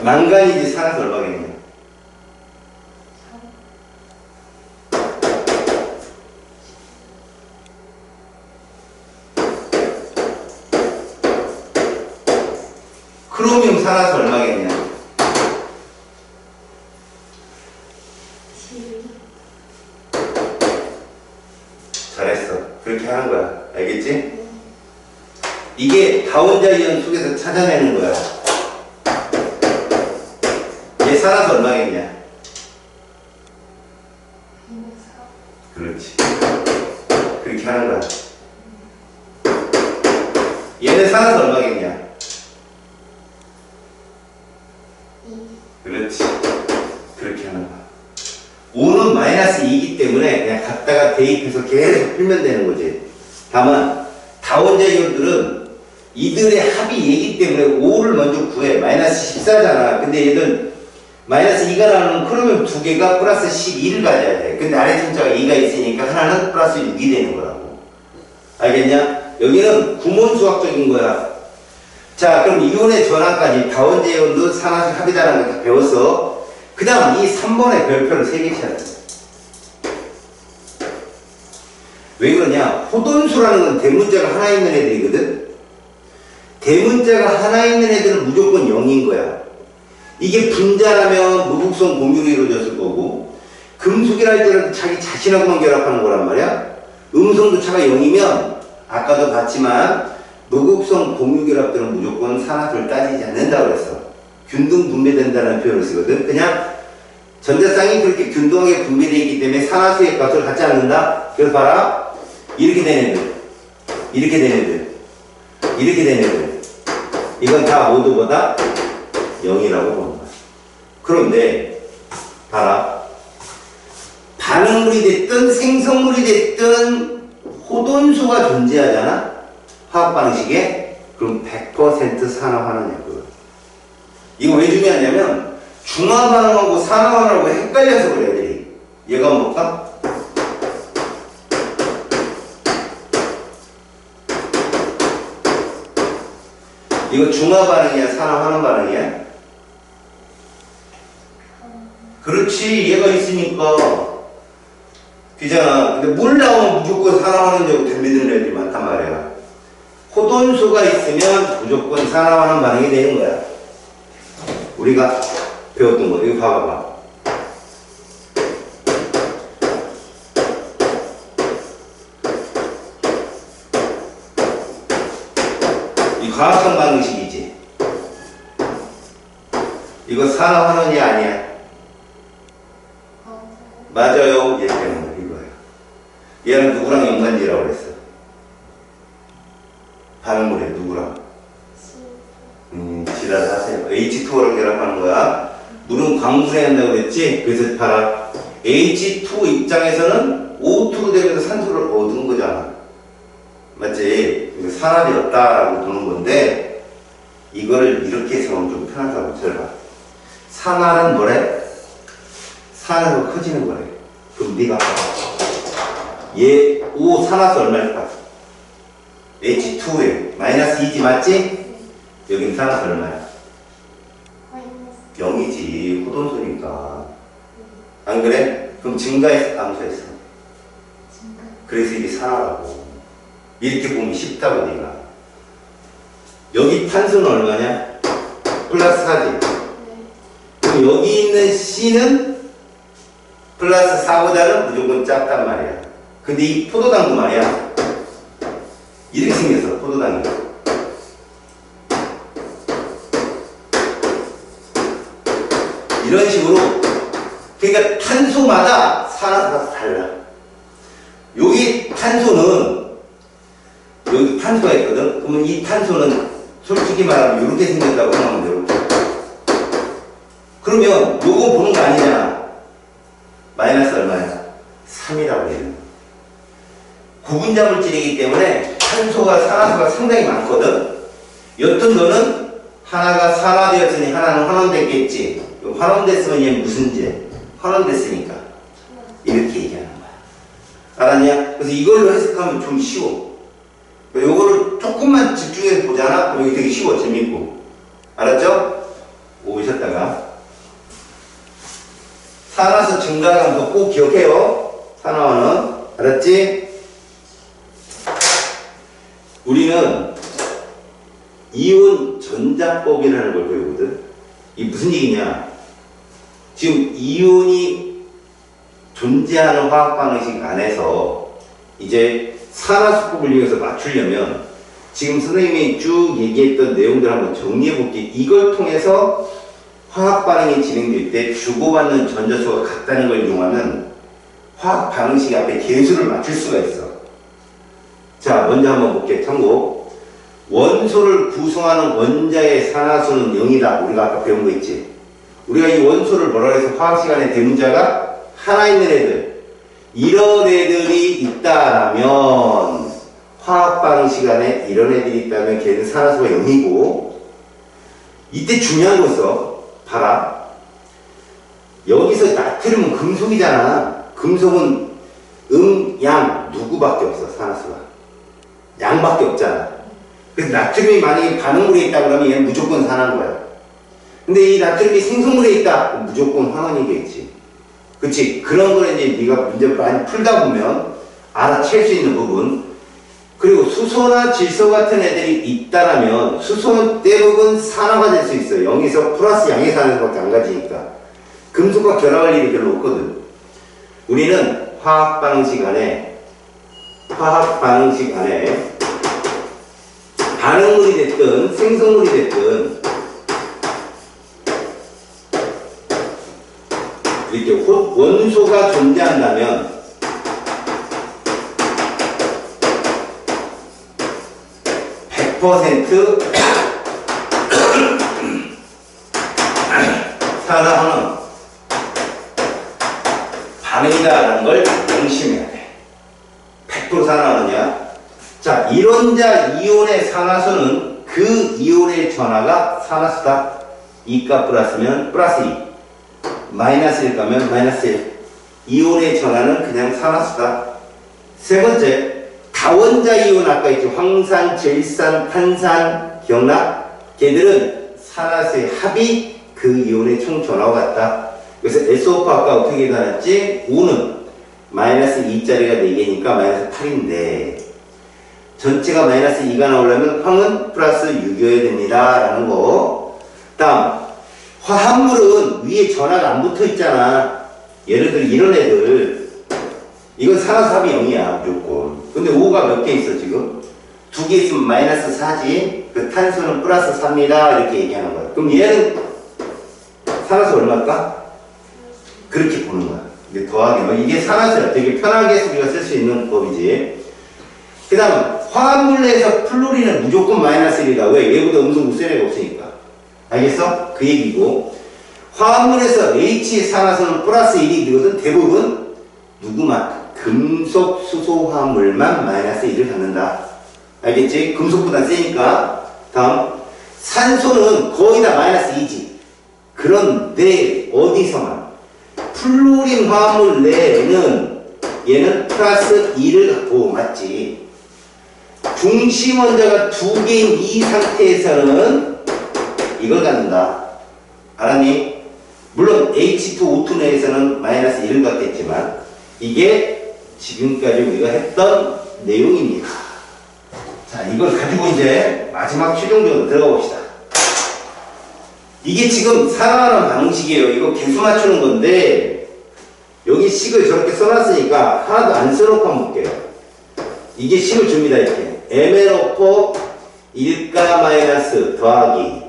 망간이지 산화수 얼마겠냐? 크로미움 산화수 얼마겠냐? 잘했어. 그렇게 하는 거야. 알겠지? 이게 다원자이온 속에서 찾아내는 거야. 얘 산화수 얼마겠냐? 그렇지. 그렇게 하는 거야. 얘는 산화수 얼마겠냐? 그렇지. 그렇게 하는 거야. 5는 마이너스 2이기 때문에 그냥 갖다가 대입해서 계속 풀면 되는 거지. 다만 다원자 이온들은 이들의 합이 얘기 때문에 5를 먼저 구해. 마이너스 14잖아. 근데 얘들 마이너스 2가 나오면 그러면 두 개가 플러스 12를 가져야 돼. 근데 아래 숫자가 2가 있으니까 하나는 플러스 6이 되는 거라고. 알겠냐? 여기는 구몬수학적인 거야. 자, 그럼 이온의 전압까지 다원제온도 산화식 합이다라는 걸 다 배웠어. 그 다음 이 3번의 별표를 3개 쳐야 돼. 왜 그러냐? 호돈수라는 건 대문자가 하나 있는 애들이거든. 대문자가 하나 있는 애들은 무조건 0인 거야. 이게 분자라면 무극성 공유로 이루어졌을 거고, 금속이라 할 때는 자기 자신하고만 결합하는 거란 말이야. 음성도 차가 0이면 아까도 봤지만 무극성 공유 결합들은 무조건 산화수를 따지지 않는다고 그랬어. 균등 분배된다는 표현을 쓰거든. 그냥 전자쌍이 그렇게 균등하게 분배되어 있기 때문에 산화수의 값을 갖지 않는다. 그래서 봐라. 이렇게 된 애들, 이렇게 된 애들, 이렇게 된 애들, 이건 다 모두보다 0이라고 보는 거야. 그런데 봐라. 반응물이 됐든 생성물이 됐든 호돈수가 존재하잖아. 화학 방식에. 그럼 100% 산화하느냐고요. 이거 왜 중요하냐면 중화 반응하고 산화 반응하고 헷갈려서 그래 애들이. 얘가 한번 볼까? 이거 중화 반응이야, 산화하는 반응이야? 그렇지, 얘가 있으니까 되잖아. 근데 물 나오면 무조건 산화하는 줄 들리는 애들이 많단 말이야. 호돈수가 있으면 무조건 산화하는 반응이 되는 거야. 우리가 배웠던 거. 이거 봐봐봐. 이 과학성 방식이지. 이거 산화환원이 아니야. 맞아요. 얘 때문에 이거예요. 얘는 누구랑 연관지라고 그랬어? 반응물에 누구랑? 지랄 하세요. H2랑 결합하는 거야. 물은 광분해야 한다고 그랬지? 그래서 봐라. H2 입장에서는 O2로 되면서 산소를 얻은 거잖아. 맞지? 산화되었다라고 보는 건데, 이거를 이렇게 해서 좀 편하다고 잘 봐. 산화는 뭐래? 산화로 커지는 거래. 그럼 네가 얘 O 산화수 얼마일까? H2에 마이너스 2지 맞지? 여긴 산화수 얼마야? 0이지. 호돈수니까. 안 그래? 그럼 증가했어? 감소했어? 그래서 이게 산화라고. 이렇게 보면 쉽다고 네가. 여기 탄소는 얼마냐? 플러스 4지. 그럼 여기 있는 C는 플러스 4보다는 무조건 작단 말이야. 근데 이 포도당도 말이야. 이렇게 생겼어, 포도당이. 이런 식으로. 그러니까 탄소마다 산화수가 달라. 여기 탄소는, 여기 탄소가 있거든? 그러면 이 탄소는 솔직히 말하면 이렇게 생겼다고 생각하면 돼. 그러면 요거 보는 거 아니잖아. 마이너스 얼마야? 3이라고 해요. 구분자 물질이기 때문에 탄소가 산화수가 상당히 많거든. 여튼 너는 하나가 산화되었으니 하나는 환원됐겠지. 환원됐으면 얘 무슨 제? 환원됐으니까. 이렇게 얘기하는 거야. 알았냐? 그래서 이걸로 해석하면 좀 쉬워. 요거를 조금만 집중해서 보잖아? 그럼 이게 되게 쉬워, 재밌고. 알았죠? 오셨다가. 산화수 증가 감소 꼭 기억해요. 산화원은. 알았지? 우리는 이온 전자법이라는 걸 배우거든. 이게 무슨 얘기냐? 지금 이온이 존재하는 화학 방식 안에서 이제 산화수법을 이용해서 맞추려면 지금 선생님이 쭉 얘기했던 내용들 한번 정리해 볼게. 이걸 통해서 화학 반응이 진행될 때 주고받는 전자수가 같다는 걸 이용하면 화학 방식 앞에 개수를 맞출 수가 있어. 자, 먼저 한번 볼게. 참고. 원소를 구성하는 원자의 산화수는 0이다. 우리가 아까 배운 거 있지. 우리가 이 원소를 뭐라 해서 화학 시간에 대문자가 하나 있는 애들, 이런 애들이 있다라면 화학 반응 시간에 이런 애들이 있다면 걔는 산화수가 0이고, 이때 중요한 거 있어. 봐라. 여기서 나트륨은 금속이잖아. 금속은 양 누구밖에 없어. 산화수가 양밖에 없잖아. 그래서 나트륨이 만약에 반응물에 있다 그러면 얘는 무조건 산화인 거야. 근데 이 나트륨이 생성물에 있다, 무조건 황원이겠지. 그치? 그런 거를 이제 네가 문제 많이 풀다 보면 알아챌 수 있는 부분. 그리고 수소나 질소 같은 애들이 있다라면 수소는 대부분 산화가 될 수 있어요. 0에서 플러스 양의 산화밖에 안 가지니까. 금속과 결합할 일이 별로 없거든. 우리는 화학 반응 시간에 반응물이 됐든 생성물이 됐든 이렇게 원소가 존재한다면 산화는 반응이다라는 걸 명심해야 돼. 100% 산화느냐? 자, 이론자 이온의 산화수는 그 이온의 전하가 산화수다. E가 플러스면 플러스 2, 마이너스 1 가면 마이너스 1. 이온의 전하는 그냥 산화수다. 세 번째, 다원자 이온 아까 있죠. 황산, 질산, 탄산, 기억나? 걔들은 산화수의 합이 그 이온의 총 전하와 같다. 그래서 SO4 아까 어떻게 나눴지? O는 마이너스 2짜리가 4개니까 마이너스 8인데 전체가 마이너스 2가 나오려면 황은 플러스 6이어야 됩니다 라는 거. 다음, 화합물은 위에 전하가 안 붙어 있잖아. 예를 들어 이런 애들, 이건 산화수 합이 0이야 무조건. 근데 O가 몇 개 있어 지금? 2개 있으면 마이너스 4지. 그 탄소는 플러스 4입니다 이렇게 얘기하는 거야. 그럼 얘는 산화수 얼마일까? 그렇게 보는 거야. 이게 더하기. 이게 산화수야. 되게 편하게 우리가 쓸 수 있는 법이지. 그 다음, 화합물 내에서 플로린은 무조건 마이너스 1이다. 왜? 얘보다 음성 무슨 애가 없으니까. 알겠어? 그 얘기고. 화합물에서 H 산화수는 플러스 1이 되거든. 대부분 누구만? 금속 수소 화합물만 마이너스 1을 갖는다. 알겠지? 금속보다 세니까. 다음, 산소는 거의 다 마이너스 2지. 그런데 어디서만 플로린 화합물 내에는 얘는 플러스 2를 갖고 맞지. 중심 원자가 2개인 이 상태에서는 이걸 갖는다. 알았니? 물론 H2O2 내에서는 마이너스 1을 갖겠지만 이게 지금까지 우리가 했던 내용입니다. 자, 이걸 가지고 이제 마지막 최종적으로 들어가 봅시다. 이게 지금 산화하는 방식이에요. 이거 개수 맞추는 건데 여기 식을 저렇게 써놨으니까 하나도 안 써놓고 한번 볼게요. 이게 식을 줍니다. 이렇게 MnO4 1가 마이너스 더하기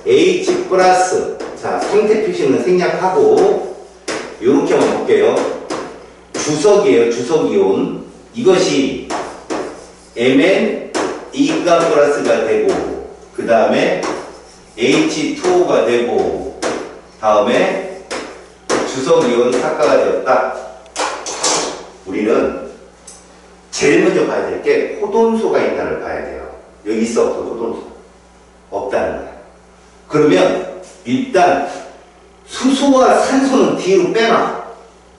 H 플러스. 자, 상태 표시는 생략하고 요렇게 한번 볼게요. 주석이에요. 주석이온. 이것이 Mn 2가 플러스가 되고 그 다음에 H2O가 되고 다음에 주석이온 사가가 되었다. 우리는 제일 먼저 봐야 될 게 호돈소가 있나를 봐야 돼요. 여기 있어 없어? 호돈소 없다는 거야. 그러면 일단 수소와 산소는 뒤로 빼놔.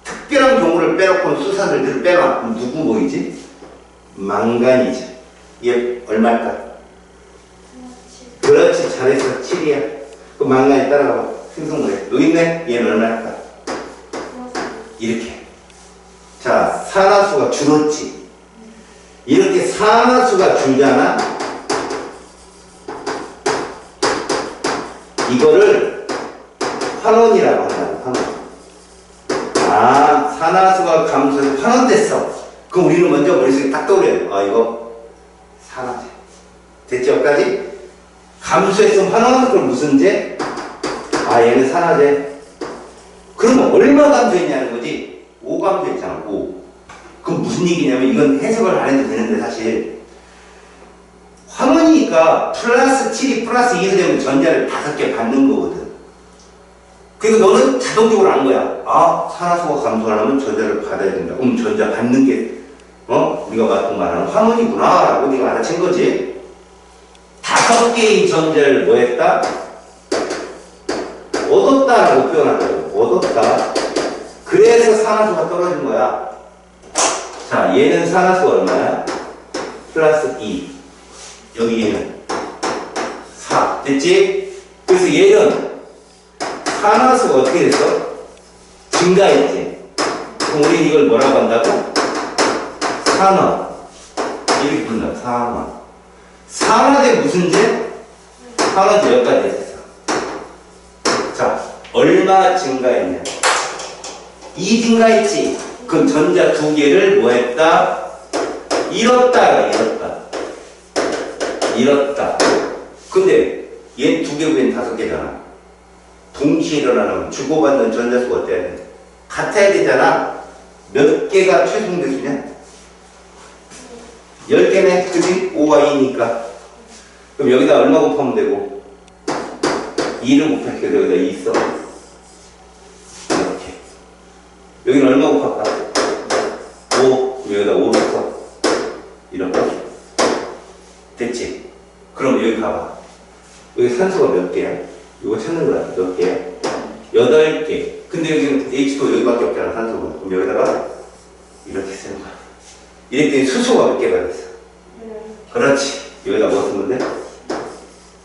특별한 경우를 빼놓고 수산들을 빼놔. 그럼 누구 보이지? 망간이지. 얘 얼마일까? 그렇지, 잘했어. 7이야. 그 망간이 따라가봐. 생성물에. 여기 있네? 얘는 얼마일까? 이렇게. 자, 산화수가 줄었지. 이렇게 산화수가 줄잖아? 이거를 환원이라고 한다고, 환원. 아, 산화수가 감소해서 환원됐어. 그럼 우리는 먼저 머릿속에 딱 떠오려요. 아, 이거 산화제. 됐지, 여기까지? 감소했으면 환원, 그럼 무슨 제? 아, 얘는 산화제. 그러면 얼마 감소했냐는 거지? 5 감소했잖아, 5. 그럼 무슨 얘기냐면 이건 해석을 안 해도 되는데 사실 환원이니까 플러스 7이 플러스 2가 되면 전자를 5개 받는 거거든. 그리고 너는 자동적으로 안 거야. 아, 산화수가 감소하려면 전자를 받아야 된다. 그럼 전자 받는 게 우리가 보통 말하는 화문이구나 라고 네가 알아챈 거지. 5개의 전자를 뭐 했다? 얻었다라고 표현한다고. 얻었다. 그래서 산화수가 떨어진 거야. 자, 얘는 산화수가 얼마야? 플러스 2. 여기 얘는 4. 됐지? 그래서 얘는 산화수가 어떻게 됐어? 증가했지. 그럼 우리 이걸 뭐라고 한다고? 산화. 이렇게 부른다. 산화. 산화제 무슨 제? 산화제 여기까지 됐어. 자, 얼마 증가했냐? 2 증가했지. 그럼 전자 2개를 뭐 했다? 잃었다. 근데 얘는 2개고 얘는 5개잖아. 동시에 일어나면 주고받는 전자수가 어때야 돼? 같아야 되잖아. 몇 개가 최종 대수냐? 10개네. 그지? 5와 2니까. 그럼 여기다 얼마 곱하면 되고? 2를 곱할게. 여기다 2 써. 이렇게. 여기는 얼마 곱할까? 5. 여기다 5를 써. 이렇게. 됐지? 그럼 여기 가봐. 여기 산소가 몇 개야? 이거 찾는 거야. 몇 개야? 8개. 근데 여기는 H2 여기밖에 없잖아. 산소가. 그럼 여기다가 이렇게 쓰는 거야. 이랬더니 수소가 몇 개가 됐어? 그렇지. 여기다 뭐 쓰면 돼?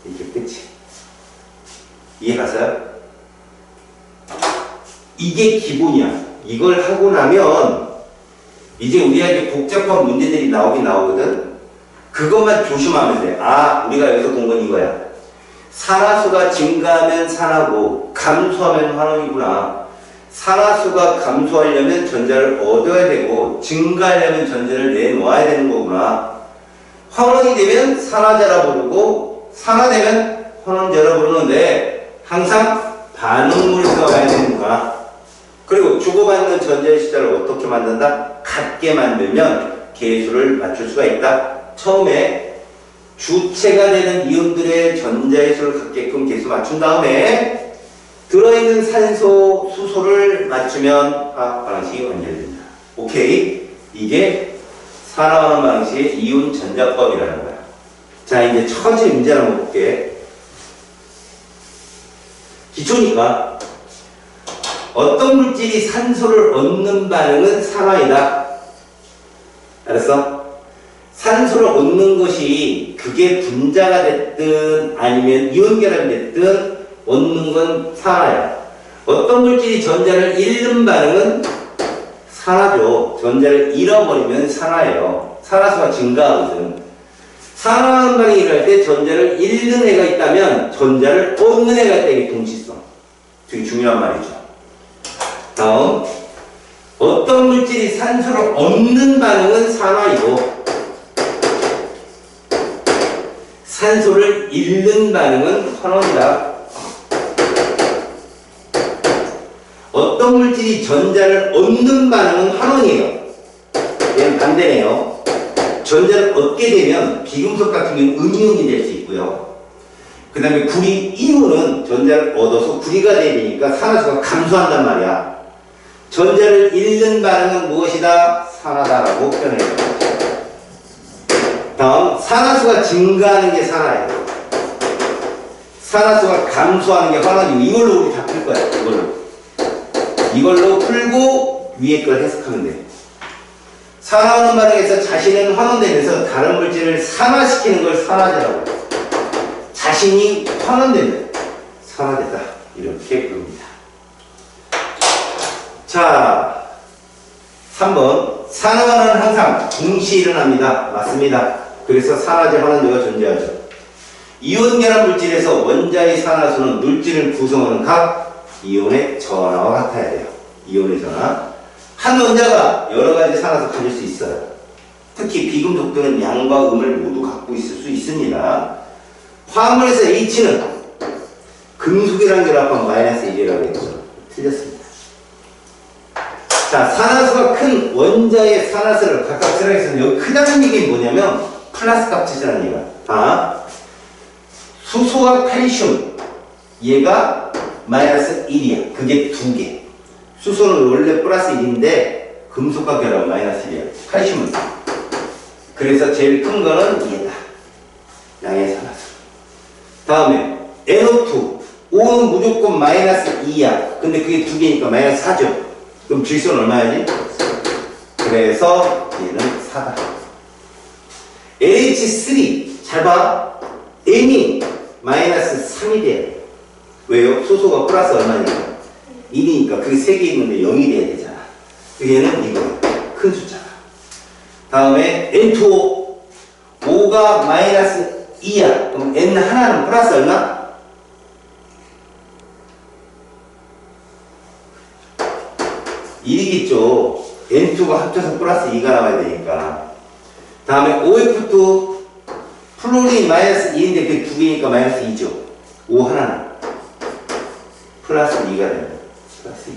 이게 끝이. 이해 갔어요? 이게 기본이야. 이걸 하고 나면 이제 우리에게 복잡한 문제들이 나오긴 나오거든. 그것만 조심하면 돼. 아, 우리가 여기서 본 건 이거야. 산화수가 증가하면 산화고 감소하면 환원이구나. 산화수가 감소하려면 전자를 얻어야 되고 증가하려면 전자를 내놓아야 되는 거구나. 환원이 되면 산화자라 부르고 산화되면 환원자라 부르는데 항상 반응물에서 와야 되는구나. 그리고 주고받는 전자의 숫자를 어떻게 만든다? 같게 만들면 계수를 맞출 수가 있다. 처음에 주체가 되는 이온들의 전자의 수를 갖게끔 계수 맞춘 다음에 들어있는 산소, 수소를 맞추면 화학 방식이 완결된다. 오케이? 이게 산화환원 방식의 이온 전자법이라는 거야. 자, 이제 첫 번째 문제를 한번 볼게. 기초니까 어떤 물질이 산소를 얻는 반응은 산화이다. 알았어? 산소를 얻는 것이 그게 분자가 됐든 아니면 이온 결합이 됐든 얻는 건 산화야. 어떤 물질이 전자를 잃는 반응은 산화죠. 전자를 잃어버리면 산화예요. 산화수가 증가하거든. 산화하는 반응이 일어날 때 전자를 잃는 애가 있다면 전자를 얻는 애가 있다. 이게 동시성. 되게 중요한 말이죠. 다음, 어떤 물질이 산소를 얻는 반응은 산화이고 산소를 잃는 반응은 환원이다. 어떤 물질이 전자를 얻는 반응은 환원이에요. 얘는 반대네요. 전자를 얻게 되면 비금속 같은 경우는 음이온이 될 수 있고요. 그 다음에 구리, 이온은 전자를 얻어서 구리가 되니까 산화수가 감소한단 말이야. 전자를 잃는 반응은 무엇이다? 산화다라고 표현해요. 다음, 산화수가 증가하는 게 산화예요. 산화수가 감소하는 게 환원이고 이걸로 우리 다 풀 거야. 이걸로 풀고 위에 걸 해석하면 돼. 산화하는 반응에서 자신은 환원되면서 다른 물질을 산화시키는 걸 산화제라고 해요. 자신이 환원되면 산화됐다. 이렇게 부릅니다. 자, 3번. 산화는 항상 동시에 일어납니다. 맞습니다. 그래서 산화제, 환원제가 존재하죠. 이온 결합 물질에서 원자의 산화수는 물질을 구성하는 각 이온의 전하와 같아야 돼요. 이온의 전하. 한 원자가 여러 가지 산화수 가질 수 있어요. 특히 비금속들은 양과 음을 모두 갖고 있을 수 있습니다. 화합물에서 H는 금속이랑 결합한 마이너스 1이라고 했죠. 틀렸습니다. 자, 산화수가 큰 원자의 산화수를 각각 들어있으면 여기 크다는 얘기는 뭐냐면 플러스 값이라는 얘기야. 아, 수소와 칼슘 얘가 마이너스 1이야. 그게 2개. 수소는 원래 플러스 1인데 금속과 결합 마이너스 1이야. 칼슘은. 그래서 제일 큰 거는 얘다. 양의 산화수. 다음에 NO2. O는 무조건 마이너스 2야. 근데 그게 두 개니까 마이너스 4죠. 그럼 질소는 얼마야지? 그래서 얘는 4다. NH3. 잘 봐. N이 마이너스 3이 돼야 돼. 왜요? 소소가 플러스 얼마니까? 1이니까 그게 3개 있는데 0이 돼야 되잖아. 얘는 이거. 큰 숫자가. 다음에 N2O. 5가 마이너스 2야. 그럼 N 하나는 플러스 얼마? 1이겠죠. N2가 합쳐서 플러스 2가 나와야 되니까. 다음에 OF2. 플로린 마이너스 2인데 그게 두 개니까 마이너스 2죠. 5 하나는 플러스 2가 됩니다. 플러스 2.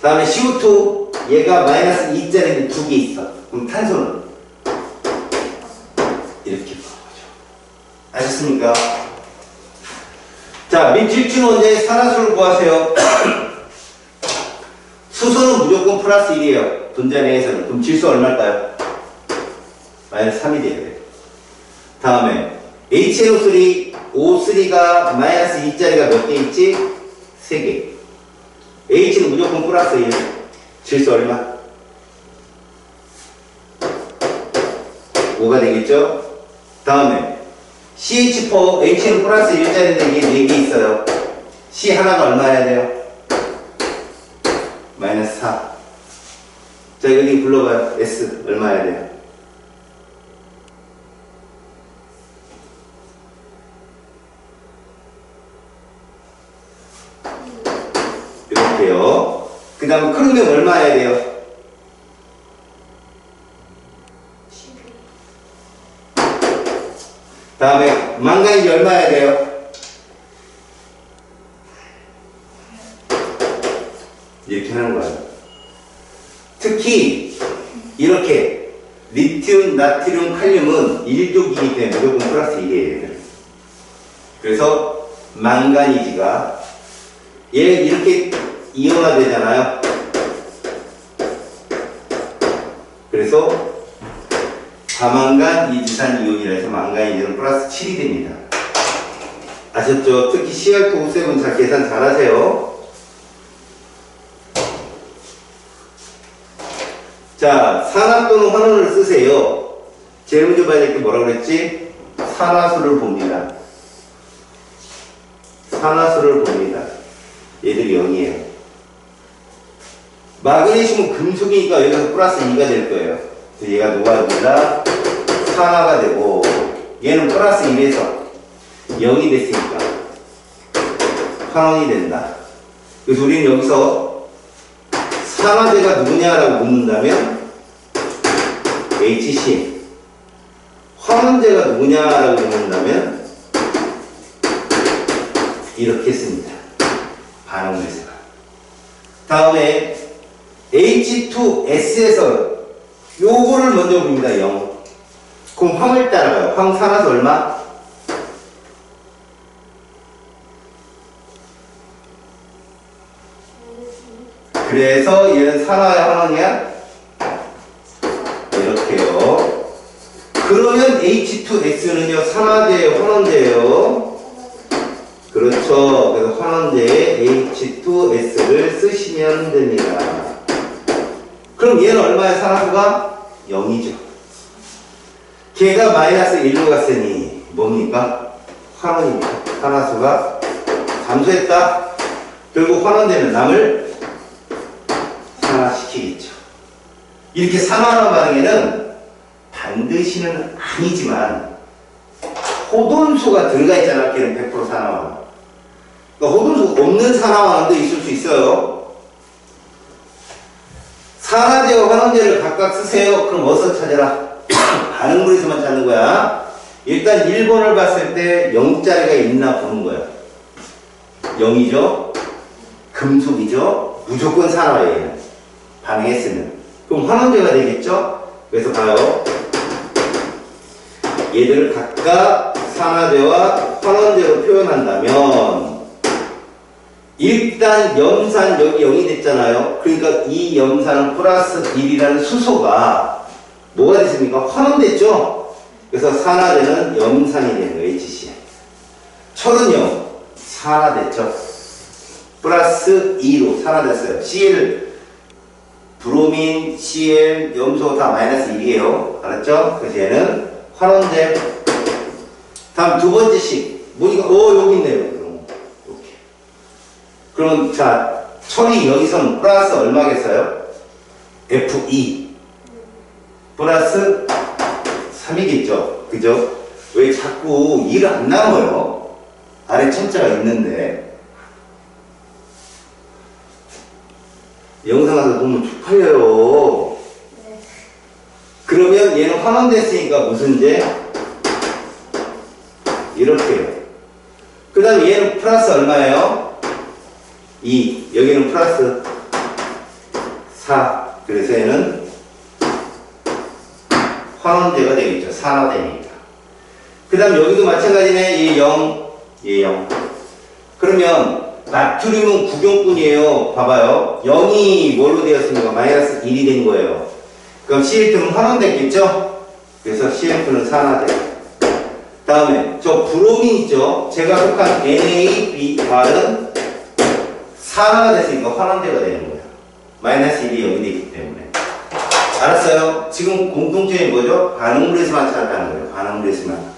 다음에 CO2. 얘가 마이너스 2짜리인데 두 개 있어. 그럼 탄소는 이렇게 보는 거죠. 아셨습니까? 자, 밀질준 원자의 산화수를 구하세요. 수소는 무조건 플러스 1이에요. 분자 내에서는. 그럼 질소 얼마일까요? 마이너스 3이 돼야 돼요. 다음에 HNO3, O3가 마이너스 2짜리가 몇 개 있지? 3개. H는 무조건 플러스 1. 질소 얼마? 5가 되겠죠? 다음에 CH4, H는 플러스 1짜리인데 이게 4개 있어요. C 하나가 얼마여야 돼요? 마이너스 4. 자, 여기 불러봐요. S 얼마여야 돼요? 이렇게요. 그 다음 크로미움 얼마여야 돼요? 다음에 망간이 얼마여야 돼요? 이렇게 하는 거예요. 특히 이렇게 리튬, 나트륨, 칼륨은 1족이기 때문에 무조건 플러스 1이에요. 그래서 망가니지가 얘 이렇게 이온화되잖아요. 그래서 다망간 이지산 이온이라 해서 망간이지는 플러스 7이 됩니다. 아셨죠? 특히 CR2O7 잘 계산 잘 하세요. 자, 산화 또는 환원을 쓰세요. 제일 먼저 봐야 될 게 뭐라고 그랬지? 산화수를 봅니다. 산화수를 봅니다. 얘들이 0이에요. 마그네슘은 금속이니까 여기서 플러스 2가 될 거예요. 그래서 얘가 녹아집니다. 산화가 되고, 얘는 플러스 1에서 0이 됐으니까 환원이 된다. 그래서 우리는 여기서 산화제가 누구냐라고 묻는다면 HCl. 환원제가 누구냐라고 묻는다면 이렇게 씁니다. 반응물에서가. 다음에 H2S에서 요거를 먼저 봅니다. 0. 그럼 황을 따라가요. 황 산화수 얼마? 그래서 얘는 산화야 환원이야? 이렇게요. 그러면 H2S는요 산화제예요 환원제예요? 그렇죠. 그래서 환원제에 H2S를 쓰시면 됩니다. 그럼 얘는 얼마의 산화수가? 0이죠. 걔가 마이너스 1로 갔으니 뭡니까? 환원입니다. 산화수가 감소했다. 결국 환원되면 남을 산화시키겠죠. 이렇게 산화하는 반응에는 반드시는 아니지만 호돈수가 들어가 있잖아. 걔는 100% 산화환. 그러니까 호돈수가 없는 산화환도 있을 수 있어요. 산화제와 환원제를 각각 쓰세요. 그럼 어디서 찾아라? 반응물에서만 찾는 거야. 일단 1번을 봤을 때 0짜리가 있나 보는 거야. 0이죠. 금속이죠. 무조건 산화예요. 반응했으면. 그럼 환원제가 되겠죠. 그래서 봐요. 얘들을 각각 산화제와 환원제로 표현한다면 일단 염산 여기 0이 됐잖아요. 그러니까 이 염산은 플러스 1이라는 수소가 뭐가 됐습니까? 환원됐죠? 그래서 산화되는 염산이 되는 거예요. HCl. 철은요, 산화됐죠? 플러스 2로 산화됐어요. Cl, 브로민, Cl, 염소 다 마이너스 1이에요. 알았죠? 그래서 얘는 환원제. 다음 두 번째 식. 뭐니까, 여기 있네요. 이렇게. 그럼, 자, 철이 여기서는 플러스 얼마겠어요? Fe. 플러스 3이겠죠? 그죠? 왜 자꾸 1을 안 남아요? 아래 천자가 있는데. 영상 가서 보면 쪽팔려요. 네. 그러면 얘는 환원됐으니까 무슨 제? 이렇게요. 그 다음에 얘는 플러스 얼마예요? 2. 여기는 플러스 4. 그래서 얘는 환원제가 되겠죠. 산화되니까. 그 다음 여기도 마찬가지네. 얘 0, 얘 0. 그러면 나트륨은 구경뿐이에요. 봐봐요. 0이 뭘로 되었습니까? 마이너스 1이 된 거예요. 그럼 CL2는 환원됐겠죠? 그래서 CL2는 산화돼요. 다음에 저 브로민 있죠? 제가 속한 NaBr은 산화가 됐으니까 환원제가 되는 거예요. 마이너스 1이 0이 되기 때문에. 알았어요? 지금 공통점이 뭐죠? 반응물에서만 찾았다는 거예요. 반응물에서만.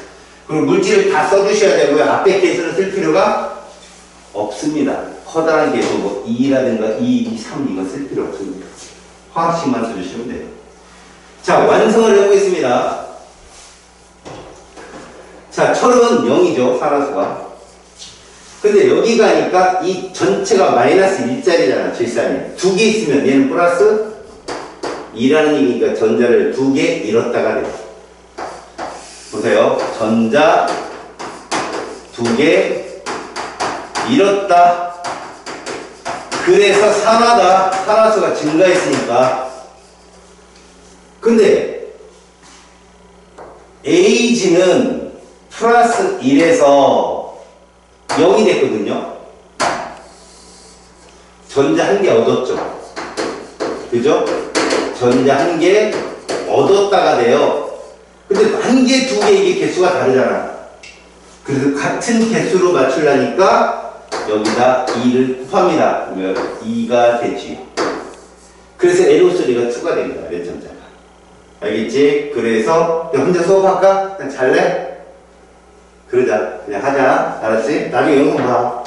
그리고 물질을 다 써주셔야 되고요. 앞에 개수는 쓸 필요가 없습니다. 커다란 개수, 뭐 2라든가 2, 2, 3 이거 쓸 필요 없습니다. 화학식만 써주시면 돼요. 자, 완성을 해보겠습니다. 자, 철은 0이죠. 산화수가. 근데 여기 가니까 이 전체가 마이너스 1짜리잖아. 질산이. 두 개 있으면 얘는 플러스 2라는 얘기니까 전자를 두 개 잃었다가 돼요. 보세요. 전자 두 개 잃었다. 그래서 산화다. 산화수가 증가했으니까. 근데 Ag는 플러스 1에서 0이 됐거든요. 전자 한 개 얻었죠. 그죠? 전자 한 개 얻었다가 돼요. 근데 한 개, 두 개 이게 개수가 다르잖아. 그래서 같은 개수로 맞추려니까 여기다 2를 곱합니다. 그러면 2가 되지. 그래서 NO3가 추가됩니다. 몇 점자가. 알겠지? 그래서 혼자 수업할까? 그냥 잘래? 그러자. 그냥 하자. 알았지? 나중에 영상 봐.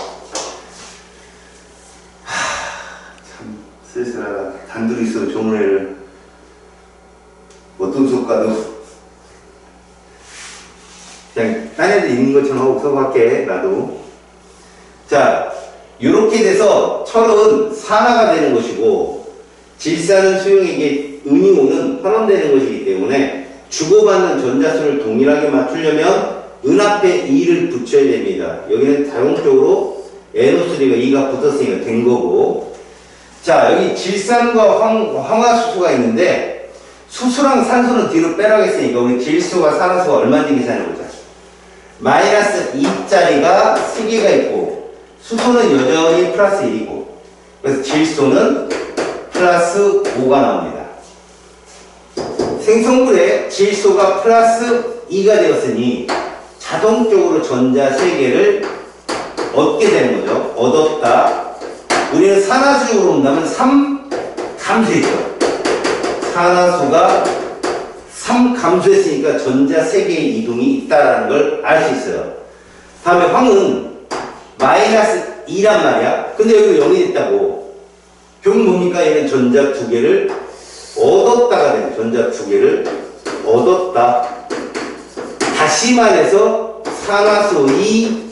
참 쓸쓸하다. 단둘이 있어도 좋은 애를 어떤 수업 가도 그냥 딴 애들 있는 것처럼 하고 수업할게. 나도. 자, 이렇게 돼서 철은 산화가 되는 것이고 질산은 수용에게 은이온은 환원되는 것이기 때문에 주고받는 전자수를 동일하게 맞추려면 은 앞에 2를 붙여야 됩니다. 여기는 자동적으로 NO3가 2가 붙었으니까 된 거고. 자, 여기 질산과 황화수소가 있는데 수소랑 산소는 뒤로 빼라고 했으니까 우리 질소와 산화수가 얼마인지 계산해보자. 마이너스 2짜리가 3개가 있고 수소는 여전히 플러스 1이고 그래서 질소는 플러스 5가 나옵니다. 생성물에 질소가 플러스 2가 되었으니 자동적으로 전자 3개를 얻게 되는 거죠. 얻었다. 우리는 산화수적으로 본다면 3 감소했죠. 산화수가 3 감소했으니까 전자 3개의 이동이 있다는 걸 알 수 있어요. 다음에 황은 마이너스 2란 말이야. 근데 여기 0이 됐다고. 결국 뭡니까? 얘는 전자 2개를 얻었다가 돼요. 전자 2개를 얻었다. 다시 말해서 산화수의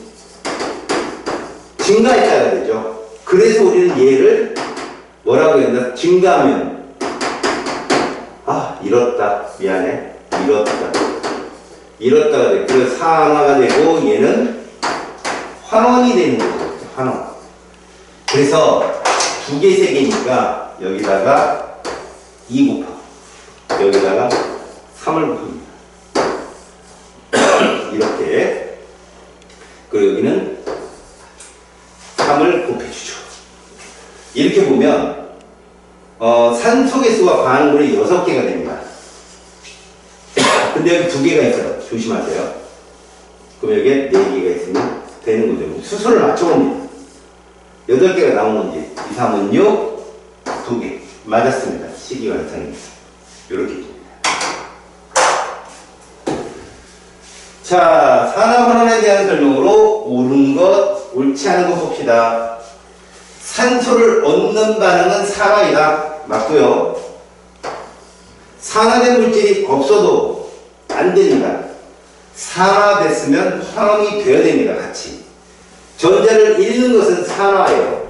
증가했다가 되죠. 그래서 우리는 얘를 뭐라고 해야 되나? 증가하면 잃었다. 미안해. 잃었다가 돼. 그래서 산화가 되고 얘는 환원이 되는 거죠. 환원. 그래서 2개, 3개니까 여기다가 2 곱하고 여기다가 3을 곱합니다. 이렇게. 그리고 여기는 3을 곱해주죠. 이렇게 보면 산소 개수가 반응물이 6개가 됩니다. 근데 여기 2개가 있어요. 조심하세요. 그럼 여기에 4개가 있으면 되는 거죠. 수소를 맞춰봅니다. 8개가 나온 건지 2, 3은 6, 2개 맞았습니다. 식이완성입니다. 이렇게 됩니다. 자, 산화환원에 대한 설명으로 옳은 것, 옳지 않은 것 봅시다. 산소를 얻는 반응은 산화이다. 맞고요. 산화된 물질이 없어도 안 됩니다. 산화됐으면 환원이 되어야 됩니다. 같이. 전자를 잃는 것은 산화예요.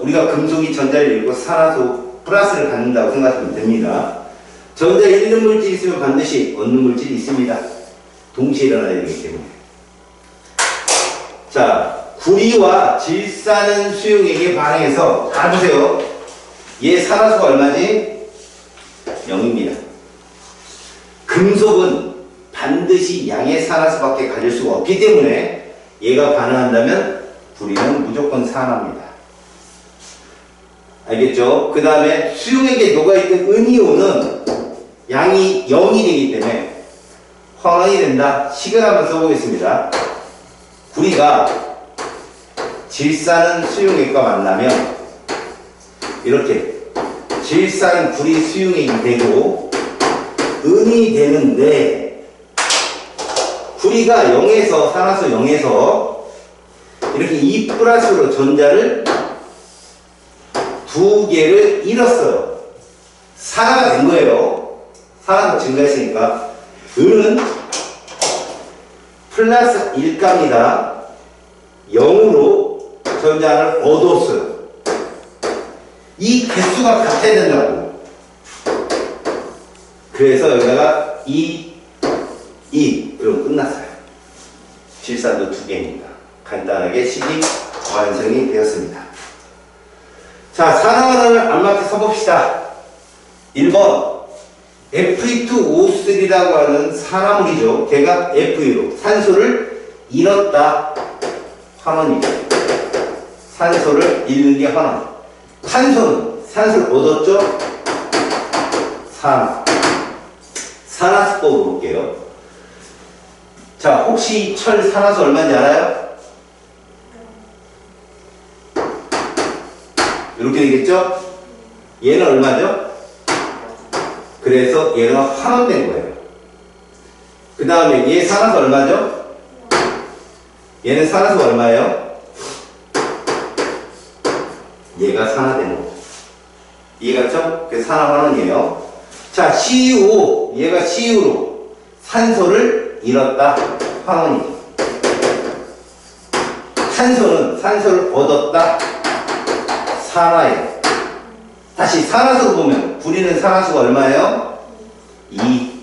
우리가 금속이 전자를 잃고 산화소 플러스를 갖는다고 생각하면 됩니다. 전자를 잃는 물질이 있으면 반드시 얻는 물질이 있습니다. 동시에 일어나야 되기 때문에. 자, 구리와 질산은 수용액에 반응해서 다 보세요. 얘 산화수가 얼마지? 0입니다. 금속은 반드시 양의 산화수밖에 가질 수가 없기 때문에 얘가 반응한다면 구리는 무조건 산화입니다. 알겠죠? 그 다음에 수용액에 녹아있던 은이온은 양이 0이 되기 때문에 환원이 된다. 식을 한번 써보겠습니다. 구리가 질산은 수용액과 만나면 이렇게 질산 구리 수용액이 되고 은이 되는데 구리가 0에서 산화수 0에서 이렇게 2 플러스로 전자를 2개를 잃었어요. 산화가 된 거예요. 산화가 증가했으니까 은은 플러스 1갑니다. 0으로 전자를 얻었어요. 이 개수가 같아야 된다고. 그래서 여기다가 2, 2 그럼 끝났어요. 질산도 2개입니다. 간단하게 식이 완성이 되었습니다. 자, 산화환원을 알맞게 써봅시다. 1번 Fe2O3라고 하는 산화물이죠. 걔가 Fe 로 산소를 잃었다. 환원이죠. 산소를 잃는 게 환원. 산소는 산소를 얻었죠. 산화수법으로 볼게요. 자, 혹시 철 산화수 얼마인지 알아요? 이렇게 되겠죠? 얘는 얼마죠? 그래서 얘가 환원된 거예요. 그 다음에 얘 산화수 얼마죠? 얘는 산화수 얼마예요? 얘가 산화된 거. 이해갔죠? 그래서 산화환원이에요. 자, CuO. 얘가 Cu로 산소를 잃었다. 환원이죠. 산소는 산소를 얻었다. 산화예요. 다시 산화수로 보면 구리는 산화수가 얼마예요? 2.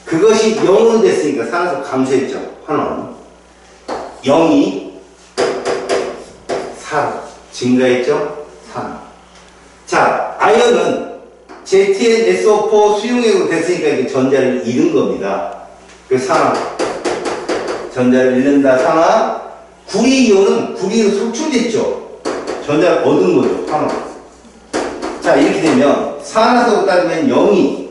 그것이 0으로 됐으니까 산화수 감소했죠. 환원. 0이 4. 증가했죠? 3. 자, 아연은 ZnSO4 수용액으로 됐으니까 이게 전자를 잃은 겁니다. 그래서 산화. 전자를 잃는다, 산화. 구리이온은 구리로 속출됐죠? 전자를 얻은 거죠, 산화. 자, 이렇게 되면 산화수로 따르면 0이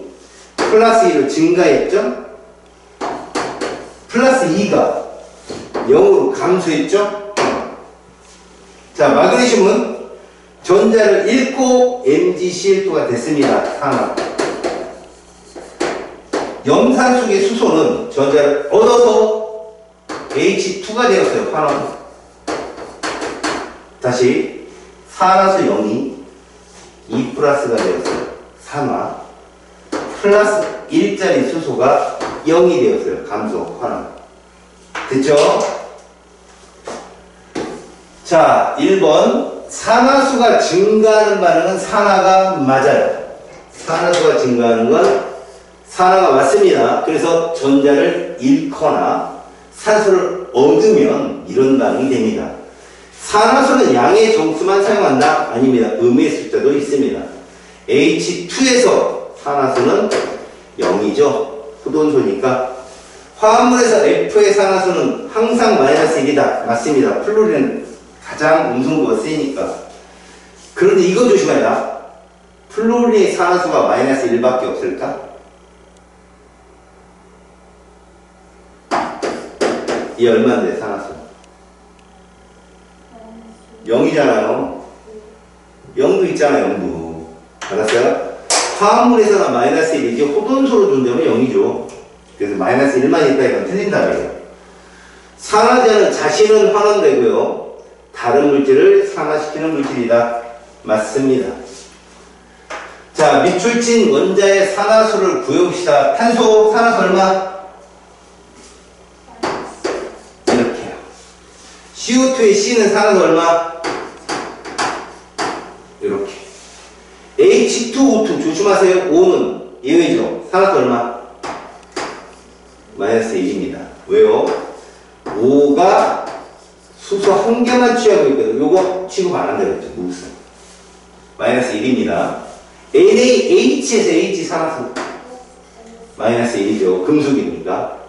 플러스 1로 증가했죠? 플러스 2가 0으로 감소했죠? 자, 마그네슘은 전자를 잃고 MgCl2가 됐습니다. 산화. 염산속의 수소는 전자를 얻어서 H2가 되었어요. 환원. 다시 산화수 0이 2 플러스가 되었어요. 산화. 플러스 1짜리 수소가 0이 되었어요. 감소, 환원. 됐죠? 자, 1번. 산화수가 증가하는 반응은 산화가 맞아요. 산화수가 증가하는 건 산화가 맞습니다. 그래서 전자를 잃거나 산소를 얻으면 이런 반응이 됩니다. 산화수는 양의 정수만 사용한다? 아닙니다. 음의 숫자도 있습니다. H2에서 산화수는 0이죠. 흡원소니까. 화합물에서 F의 산화수는 항상 마이너스 1이다. 맞습니다. 플루린 가장 음성도가 세니까. 그런데 이거 조심해라. 플루린의 산화수가 마이너스 1밖에 없을까? 이 얼마인데 산화수? 0이잖아요. 0도 있잖아요. 0도. 알았어요? 화합물에서나 마이너스 1이지 호돈수로 준다면 0이죠. 그래서 마이너스 1만 있다 이건 틀린다 그래요. 산화제는 자신은 환원되고요. 다른 물질을 산화시키는 물질이다. 맞습니다. 자, 미출진 원자의 산화수를 구해봅시다. 탄소 산화수 얼마? 이렇게요. CO2의 C는 산화수 얼마? 이렇게. H2O2 조심하세요. O는 예외죠. 산화수 얼마? 마이너스 1입니다. 왜요? O가 수소 한 개만 취하고 있거든요. 요거 취급 안 한다고 했죠. 무슨? 마이너스 1입니다. NaH에서 H 산화수 마이너스 1이죠. 금속이니까.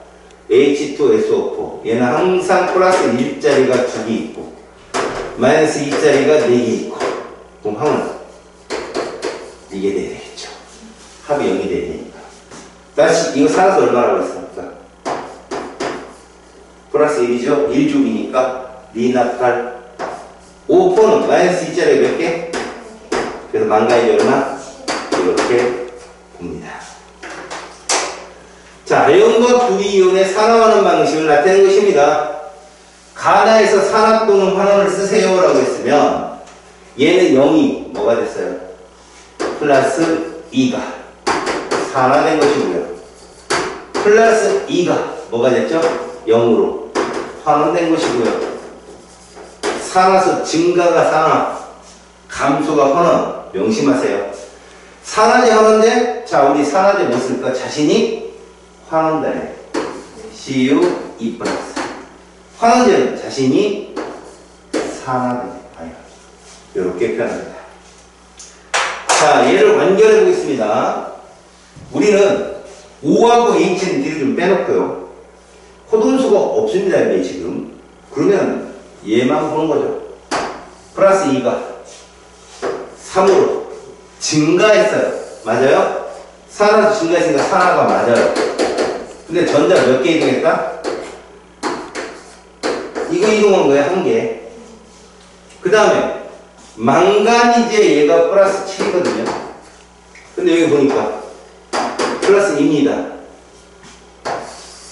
H2SO4 얘는 항상 플러스 1자리가 2개 있고 마이너스 2자리가 4개 있고 그럼 합은 이게 돼야 되겠죠. 합이 0이 돼야 되니까. 다시 이거 산화수 얼마라고 했어? 플러스 1이죠. 1족이니까 리나칼 5%는 마이너스 2자리가 몇 개? 그래서 망가이지 얼마? 이렇게 봅니다. 자, 아연과 구리이온의 산화하는 방식을 나타내는 것입니다. 가나에서 산화 또는 환원을 쓰세요 라고 했으면 얘는 0이 뭐가 됐어요? 플러스 2가 산화된 것이고요. 플러스 2가 뭐가 됐죠? 0으로 환원된 것이고요. 산화수 증가가 산화, 감소가 환원. 명심하세요. 산화제 환원제, 자 우리 산화제 뭐 쓸까? 자신이 환원되네. CU2+. 환원제는 자신이 산화되네. 이렇게 표현합니다. 자, 얘를 완결해 보겠습니다. 우리는 O하고 H는 뒤로 좀 빼놓고요. 호돈수가 없습니다, 이게 지금. 그러면 얘만 보는 거죠. 플러스 2가 3으로 증가했어요. 맞아요? 산화도 증가했으니까 산화가 맞아요. 근데 전자 몇 개 이동했다? 이거 이동한 거예요, 한 개. 그 다음에 망가니제 얘가 플러스 7이거든요. 근데 여기 보니까 플러스 2입니다.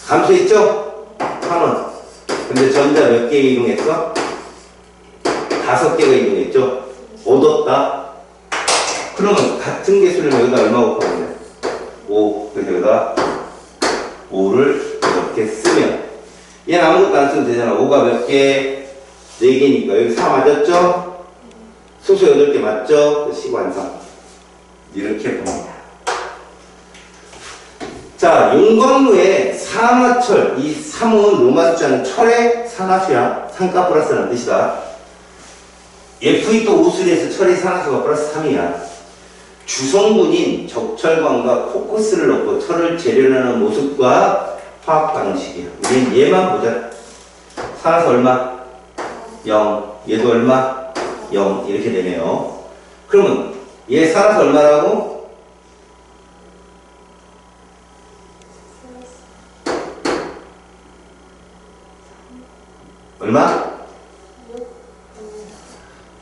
감소했죠? 3원. 근데 전자 몇 개 이동했어? 5개가 이동했죠? 얻었다. 그러면 같은 개수를 여기다 얼마 곱하면 돼? 5. 그래서 여기다 5를 이렇게 쓰면 얘는 아무것도 안 써도 되잖아. 5가 몇 개? 4개니까 여기 4 맞았죠? 수소 8개 맞죠? 시관상 이렇게 봅니다. 자, 용광로에 산화철, 이 3은 로마 숫자는 철의 산화수야. 산가 플러스라는 뜻이다. Fe 또 오술에서 철의 산화수가 플러스 3이야. 주성분인 적철광과 코크스를 넣고 철을 재련하는 모습과 화학 방식이야. 우리는 얘만 보자. 산화수 얼마? 0. 얘도 얼마? 0. 이렇게 되네요. 그러면 얘 산화수 얼마라고? 얼마?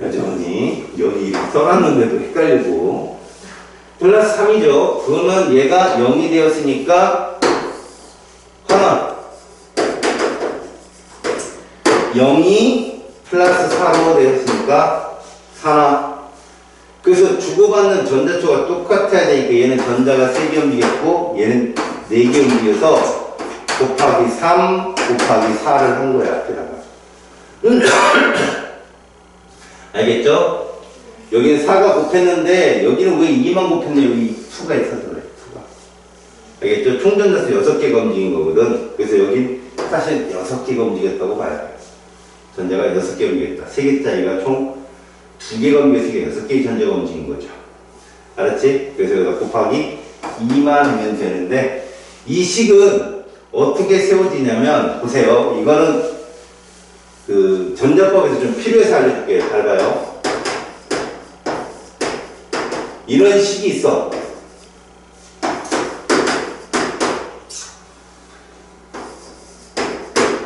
여전히 여기 써놨는데도 헷갈리고 플러스 3이죠. 그러면 얘가 0이 되었으니까 환원 0이 플러스 4로 되었으니까 산화. 그래서 주고받는 전자초가 똑같아야 되니까 얘는 전자가 3개 움직였고 얘는 4개 움직여서 곱하기 3 곱하기 4를 한 거야. 앞에다가 알겠죠? 여기는 4가 곱했는데 여기는 왜 2만 곱했는데 여기 2가 있어서 그래. 2가. 알겠죠? 총전자수 6개가 움직인 거거든. 그래서 여기 사실 6개가 움직였다고 봐야 돼. 전자가 6개 움직였다. 3개짜리가 총 2개가 움직여서 6개의 전자가 움직인 거죠. 알았지? 그래서 여기다 곱하기 2만 하면 되는데 이 식은 어떻게 세워지냐면 보세요. 이거는 그 전자법에서 좀 필요해서 알려줄게요. 잘 봐요. 이런 식이 있어.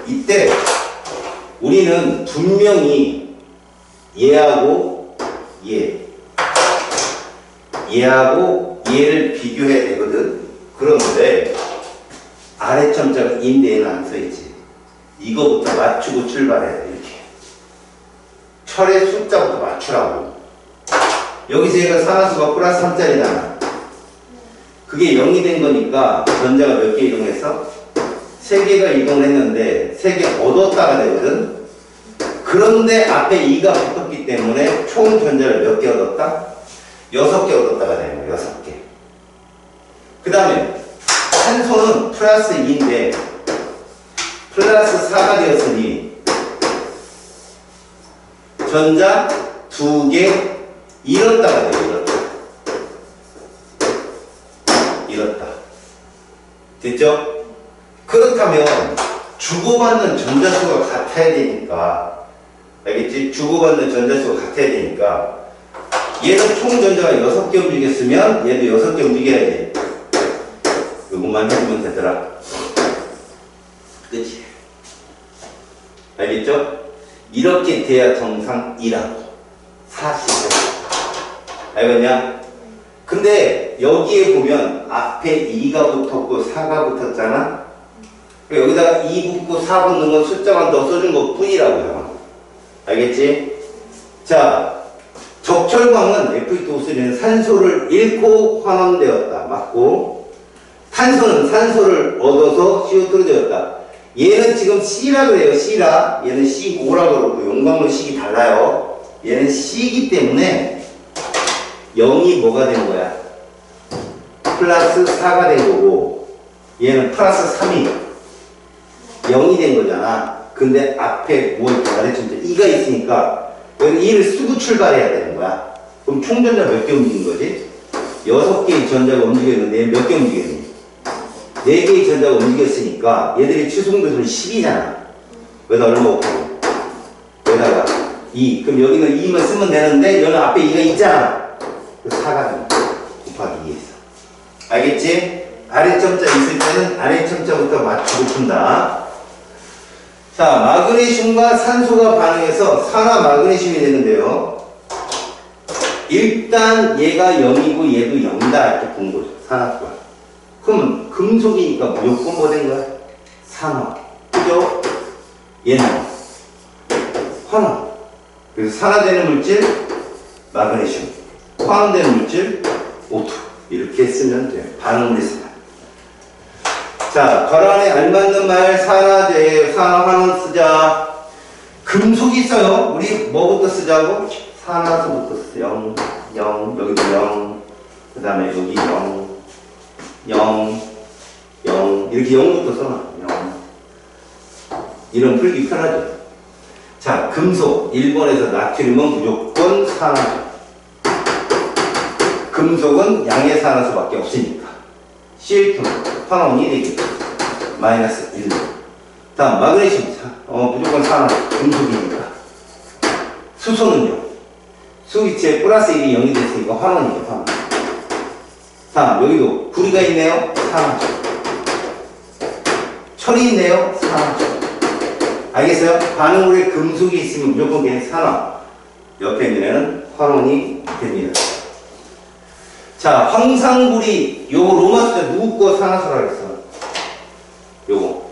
이때 우리는 분명히 얘하고 얘하고 얘를 비교해야 되거든. 그런데 아래 점자가 인데에는 안 써있지. 이거부터 맞추고 출발해야 돼. 이렇게 철의 숫자부터 맞추라고. 여기서 얘가 산화수가 플러스 3짜리잖아. 그게 0이 된 거니까 전자가 몇 개 이동했어? 3개가 이동했는데 3개 얻었다가 되거든. 그런데 앞에 2가 붙었기 때문에 총 전자를 몇 개 얻었다? 6개 얻었다가 되는 거야. 6개. 그 다음에 산소는 플러스 2인데 플러스 4가 되었으니 전자 2개 잃었다가 돼요. 잃었다. 됐죠? 그렇다면 주고받는 전자수가 같아야 되니까, 알겠지? 주고받는 전자수가 같아야 되니까 얘는 총 전자가 6개 움직였으면 얘도 6개 움직여야지. 이것만 해주면 되더라. 그치? 알겠죠? 이렇게 돼야 정상이라고. 사실은. 알겠냐? 근데 여기에 보면 앞에 2가 붙었고 4가 붙었잖아? 여기다가 2 붙고 4 붙는 건 숫자만 더 써준 것 뿐이라고요. 알겠지? 자, 적철광은 Fe2O3는 산소를 잃고 환원되었다. 맞고, 탄소는 산소를 얻어서 CO2로 되었다. 얘는 지금 C라 그래요. C라. 얘는 C5라 그러고 용광로 C이 달라요. 얘는 C이기 때문에 0이 뭐가 된 거야? 플러스 4가 된 거고, 얘는 플러스 3이 0이 된 거잖아. 근데 앞에 뭐 이렇게 아래쪽에 2가 있으니까 여기 2를 쓰고 출발해야 되는 거야. 그럼 총 전자 몇 개 움직인 거지? 6개의 전자가 움직였는데 몇 개 움직였니? 4개의 전자가 움직였으니까 얘들이 최소공배수는 10이잖아. 여기다 얼마 없고 여기다가 2. 그럼 여기는 2만 쓰면 되는데 여기는 앞에 2가 있잖아. 그래서 4가 곱하기 2에서. 알겠지? 아래점자 있을 때는 아래점자부터 맞추고 푼다. 자, 마그네슘과 산소가 반응해서 산화 마그네슘이 되는데요. 일단 얘가 0이고 얘도 0이다 이렇게 본 거죠. 산화수가. 그러면 금속이니까 무조건 뭐 된 거야? 산화. 그죠? 얘는 환원. 그래서 산화되는 물질 마그네슘, 환원되는 물질 O2. 이렇게 쓰면 돼요. 반응을 했으면. 자, 괄호 안에 알맞는 말 산화제, 산화환원 쓰자. 금속이 있어요. 우리 뭐부터 쓰자고? 산화수부터 쓰자. 0, 0, 여기도 0. 그 다음에 여기 0, 0, 0. 이렇게 0부터 써놔. 0. 이런 풀기 편하죠. 자, 금속. 1번에서 나트륨은 무조건 산화죠. 금속은 양의 산화수밖에 없으니까. Cl2, 환원이 되겠죠. 마이너스 1. 다음, 마그네슘. 무조건 산화. 금속이니까. 수소는요. 수기체 플러스 1이 0이 됐으니까 환원이죠. 환원. 다음, 여기도 구리가 있네요. 산화죠. 철이 있네요. 산화죠. 알겠어요? 반응물에 금속이 있으면 무조건 그냥 산화. 옆에 있는 애는 환원이 됩니다. 자, 황상구리. 요거 로마 숫자 누구 거 산화수라 그랬어? 요거.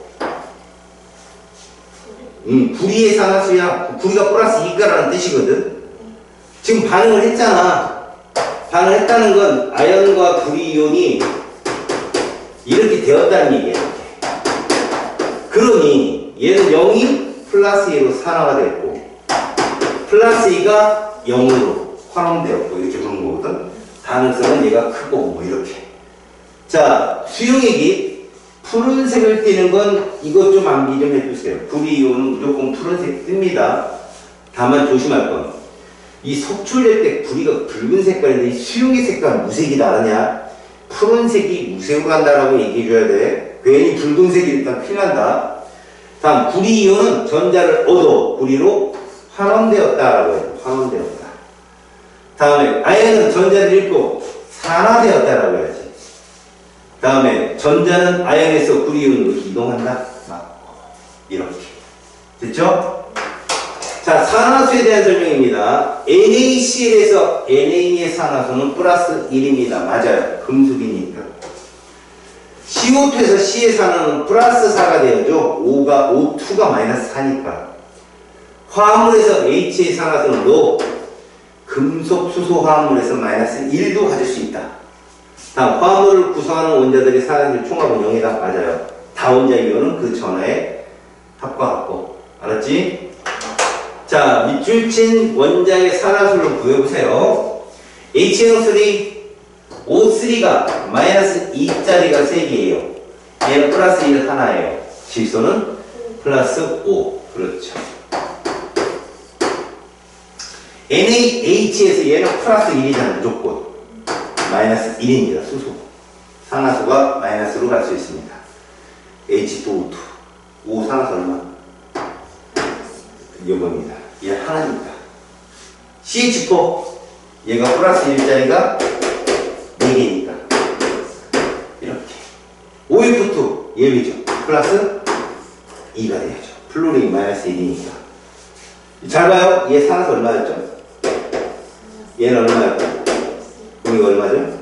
구리의 산화수야. 구리가 플러스 2가라는 뜻이거든. 지금 반응을 했잖아. 반응을 했다는 건 아연과 구리 이온이 이렇게 되었다는 얘기야. 그러니 얘는 0이 플러스 2로 산화가 됐고 플러스 2가 0으로 환원되었고 이렇게 보는 거거든. 반응성은 얘가 크고 뭐 이렇게. 자, 수용액이 푸른색을 띠는 건 이것 좀 암기 좀 해주세요. 구리이온은 무조건 푸른색 뜹니다. 다만 조심할 건 이 속출될 때 구리가 붉은 색깔인데 이 수용액 색깔 무색이 다르냐? 푸른색이 무색으로 간다라고 얘기해줘야 돼. 괜히 붉은색이 일단 피난다. 다음 구리이온은 전자를 얻어 구리로 환원되었다라고 해요. 환원되었다. 다음에 아연은 전자를 잃고 산화되었다라고 해야지. 다음에 전자는 아연에서 구리이온으로 이동한다. 이렇게. 됐죠? 자, 산화수에 대한 설명입니다. NaCl에서 Na의 산화수는 플러스 1입니다. 맞아요. 금속이니까. CO2에서 C의 산화는 플러스 4가 되어죠. O2가 마이너스 4니까. 화합물에서 H의 산화수는 로 금속 수소 화합물에서 마이너스 1도 가질 수 있다. 다음, 화합물을 구성하는 원자들의 산화수의 총합은 0이다. 맞아요. 다원자 이온은 그 전하의 합과 같고. 알았지? 자, 밑줄 친 원자의 산화수를 구해보세요. HNO3, O3가 마이너스 2짜리가 3개예요. 얘는 플러스 1 하나예요. 질소는 플러스 5. 그렇죠. NaH에서 얘는 플러스 1이잖아. 무조건. 마이너스 1입니다. 수소. 산화수가 마이너스로 갈 수 있습니다. H2O2. O 산화수 얼마? 이겁니다. 얘 하나니까. CH4. 얘가 플러스 1짜리가 4개니까. 이렇게. OF2. 얘죠. 플러스 2가 돼야죠. 플루린 마이너스 1이니까. 잘 봐요. 얘 산화수 얼마였죠? 얘는 얼마였죠? 그럼 이거 얼마죠?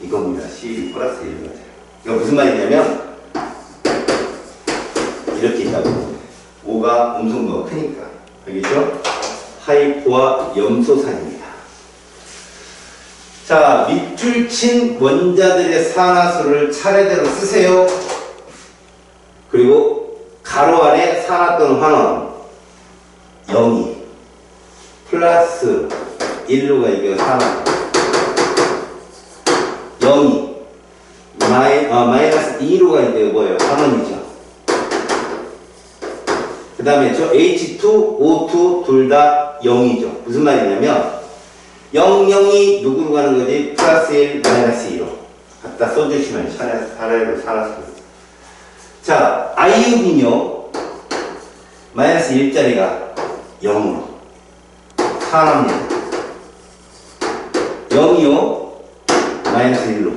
이겁니다. C 플러스 1 맞아요. 이거 무슨 말이냐면 이렇게 있다고. 5가 음성도가 크니까. 알겠죠? 하이포와 염소산입니다. 자, 밑줄 친 원자들의 산화수를 차례대로 쓰세요. 그리고 가로 안에 산화 또는 환원 0이 플러스 1로가 이게 산화 0이 마이너스 2로가 이제 뭐예요? 환원이죠. 그 다음에 저 H2, O2 둘 다 0이죠. 무슨 말이냐면 0, 0이 누구로 가는 거지? 플러스 1, 마이너스 2로 갖다 써주시면 차례로 살았습니다. 자, 아이오딘요 마이너스 1짜리가 0으로 산화입니다. 0이요 마이너스 1로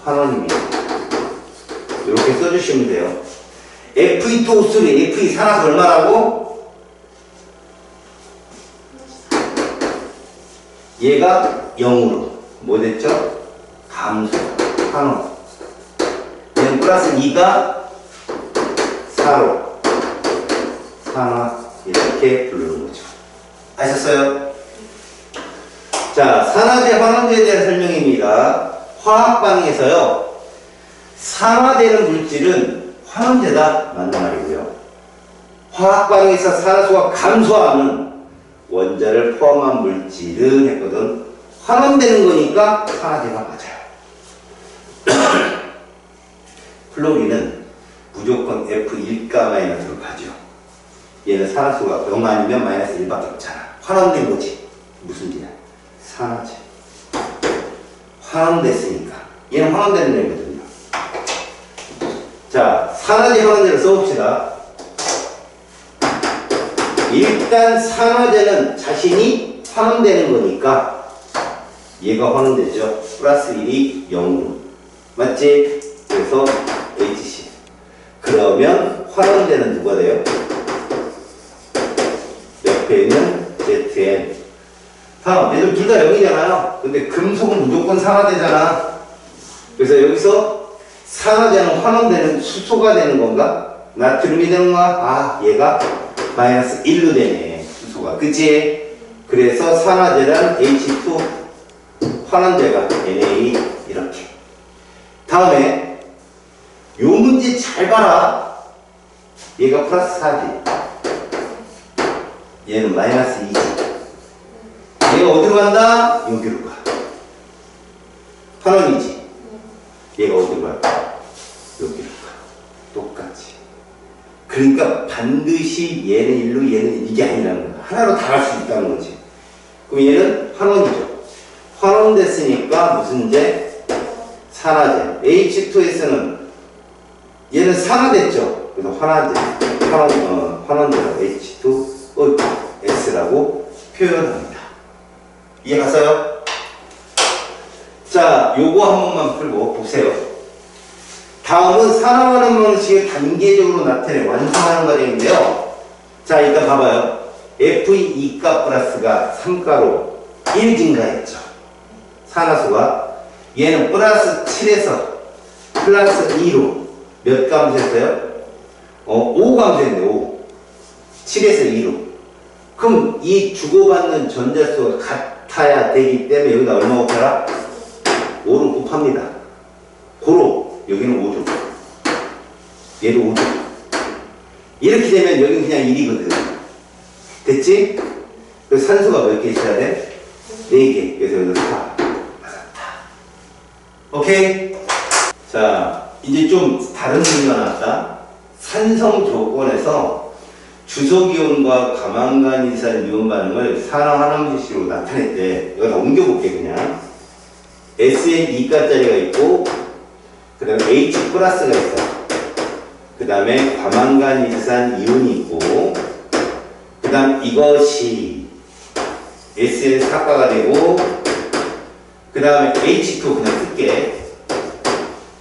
환원입니다. 이렇게 써주시면 돼요. Fe2O3, Fe 산화수 얼마라고? 얘가 0으로 뭐 됐죠? 감소, 환원. 얘는 플러스 2가 4로 산화 이렇게 부르는 거죠. 아셨어요? 자, 산화제, 환원제에 대한 설명입니다. 화학 반응에서요, 산화되는 물질은 환원제다 맞는 말이고요. 화학 반응에서 산화수가 감소하는 원자를 포함한 물질은 했거든. 환원되는 거니까 산화제가 맞아요. 플로린은 무조건 F1가마이너스로 가죠. 얘는 산화수가 0 아니면 마이너스 1밖에 없잖아. 환원된 거지. 무슨 제야? 산화제. 환원됐으니까. 얘는 환원되는 애거든요. 자, 산화제, 환원제를 써봅시다. 일단 산화제는 자신이 환원되는 거니까 얘가 환원되죠. 플러스 1이 0으로. 맞지? 그래서 HC. 그러면 환원제는 누가 돼요? 옆에 있는 ZN. 다음, 얘들 둘 다 0이잖아요. 근데 금속은 무조건 산화되잖아. 그래서 여기서 산화제는 환원되는 수소가 되는 건가? 나트륨이 되는 건가? 아, 얘가 마이너스 1로 되네. 수소가. 그치? 그래서 산화제란 H2, 환원제가 Na 이렇게. 다음에 요 문제 잘 봐라. 얘가 플러스 4지. 얘는 마이너스 2지. 얘가 어디로 간다? 여기로 가. 환원이지. 얘가 어디로 갈까? 여기로 가. 똑같이. 그러니까 반드시 얘는 1로 얘는 이게 아니라는 거야. 하나로 다 갈 수 있다는 거지. 그럼 얘는 환원이죠. 환원됐으니까 무슨 제? 산화제. H2S는 얘는 산화됐죠. 그래서 환원제로 H2S라고 표현합니다. 이해갔어요? 자, 요거 한 번만 풀고 보세요. 다음은 산화하는 방식을 단계적으로 나타내 완성하는 과정인데요. 자, 일단 봐봐요. Fe 2가 플러스가 3가로 1 증가했죠. 산화수가. 얘는 플러스 7에서 플러스 2로 몇 감소했어요? 5 감소했네, 5. 7에서 2로. 그럼 이 주고받는 전자수가 같아야 되기 때문에 여기다 얼마 곱해라? 5로 곱합니다. 고로 여기는 5죠. 얘도 5죠. 이렇게 되면 여기는 그냥 1이거든. 됐지? 그래서 산소가 몇 개 있어야 돼? 4개. 그래서 여기서 4. 맞았다. 오케이? 자, 이제 좀 다른 문제가 나왔다. 산성 조건에서 주석이온과 가망간이산 이온 반응을 산화환원식으로 나타냈대. 여기다 옮겨볼게, 그냥. SN2가짜리가 있고, 그 다음에 H 플러스가 있어. 그 다음에 과망간이산 이온이 있고, 그 다음 이것이 SN4가가 되고, 그 다음에 H2 그냥 쓸게.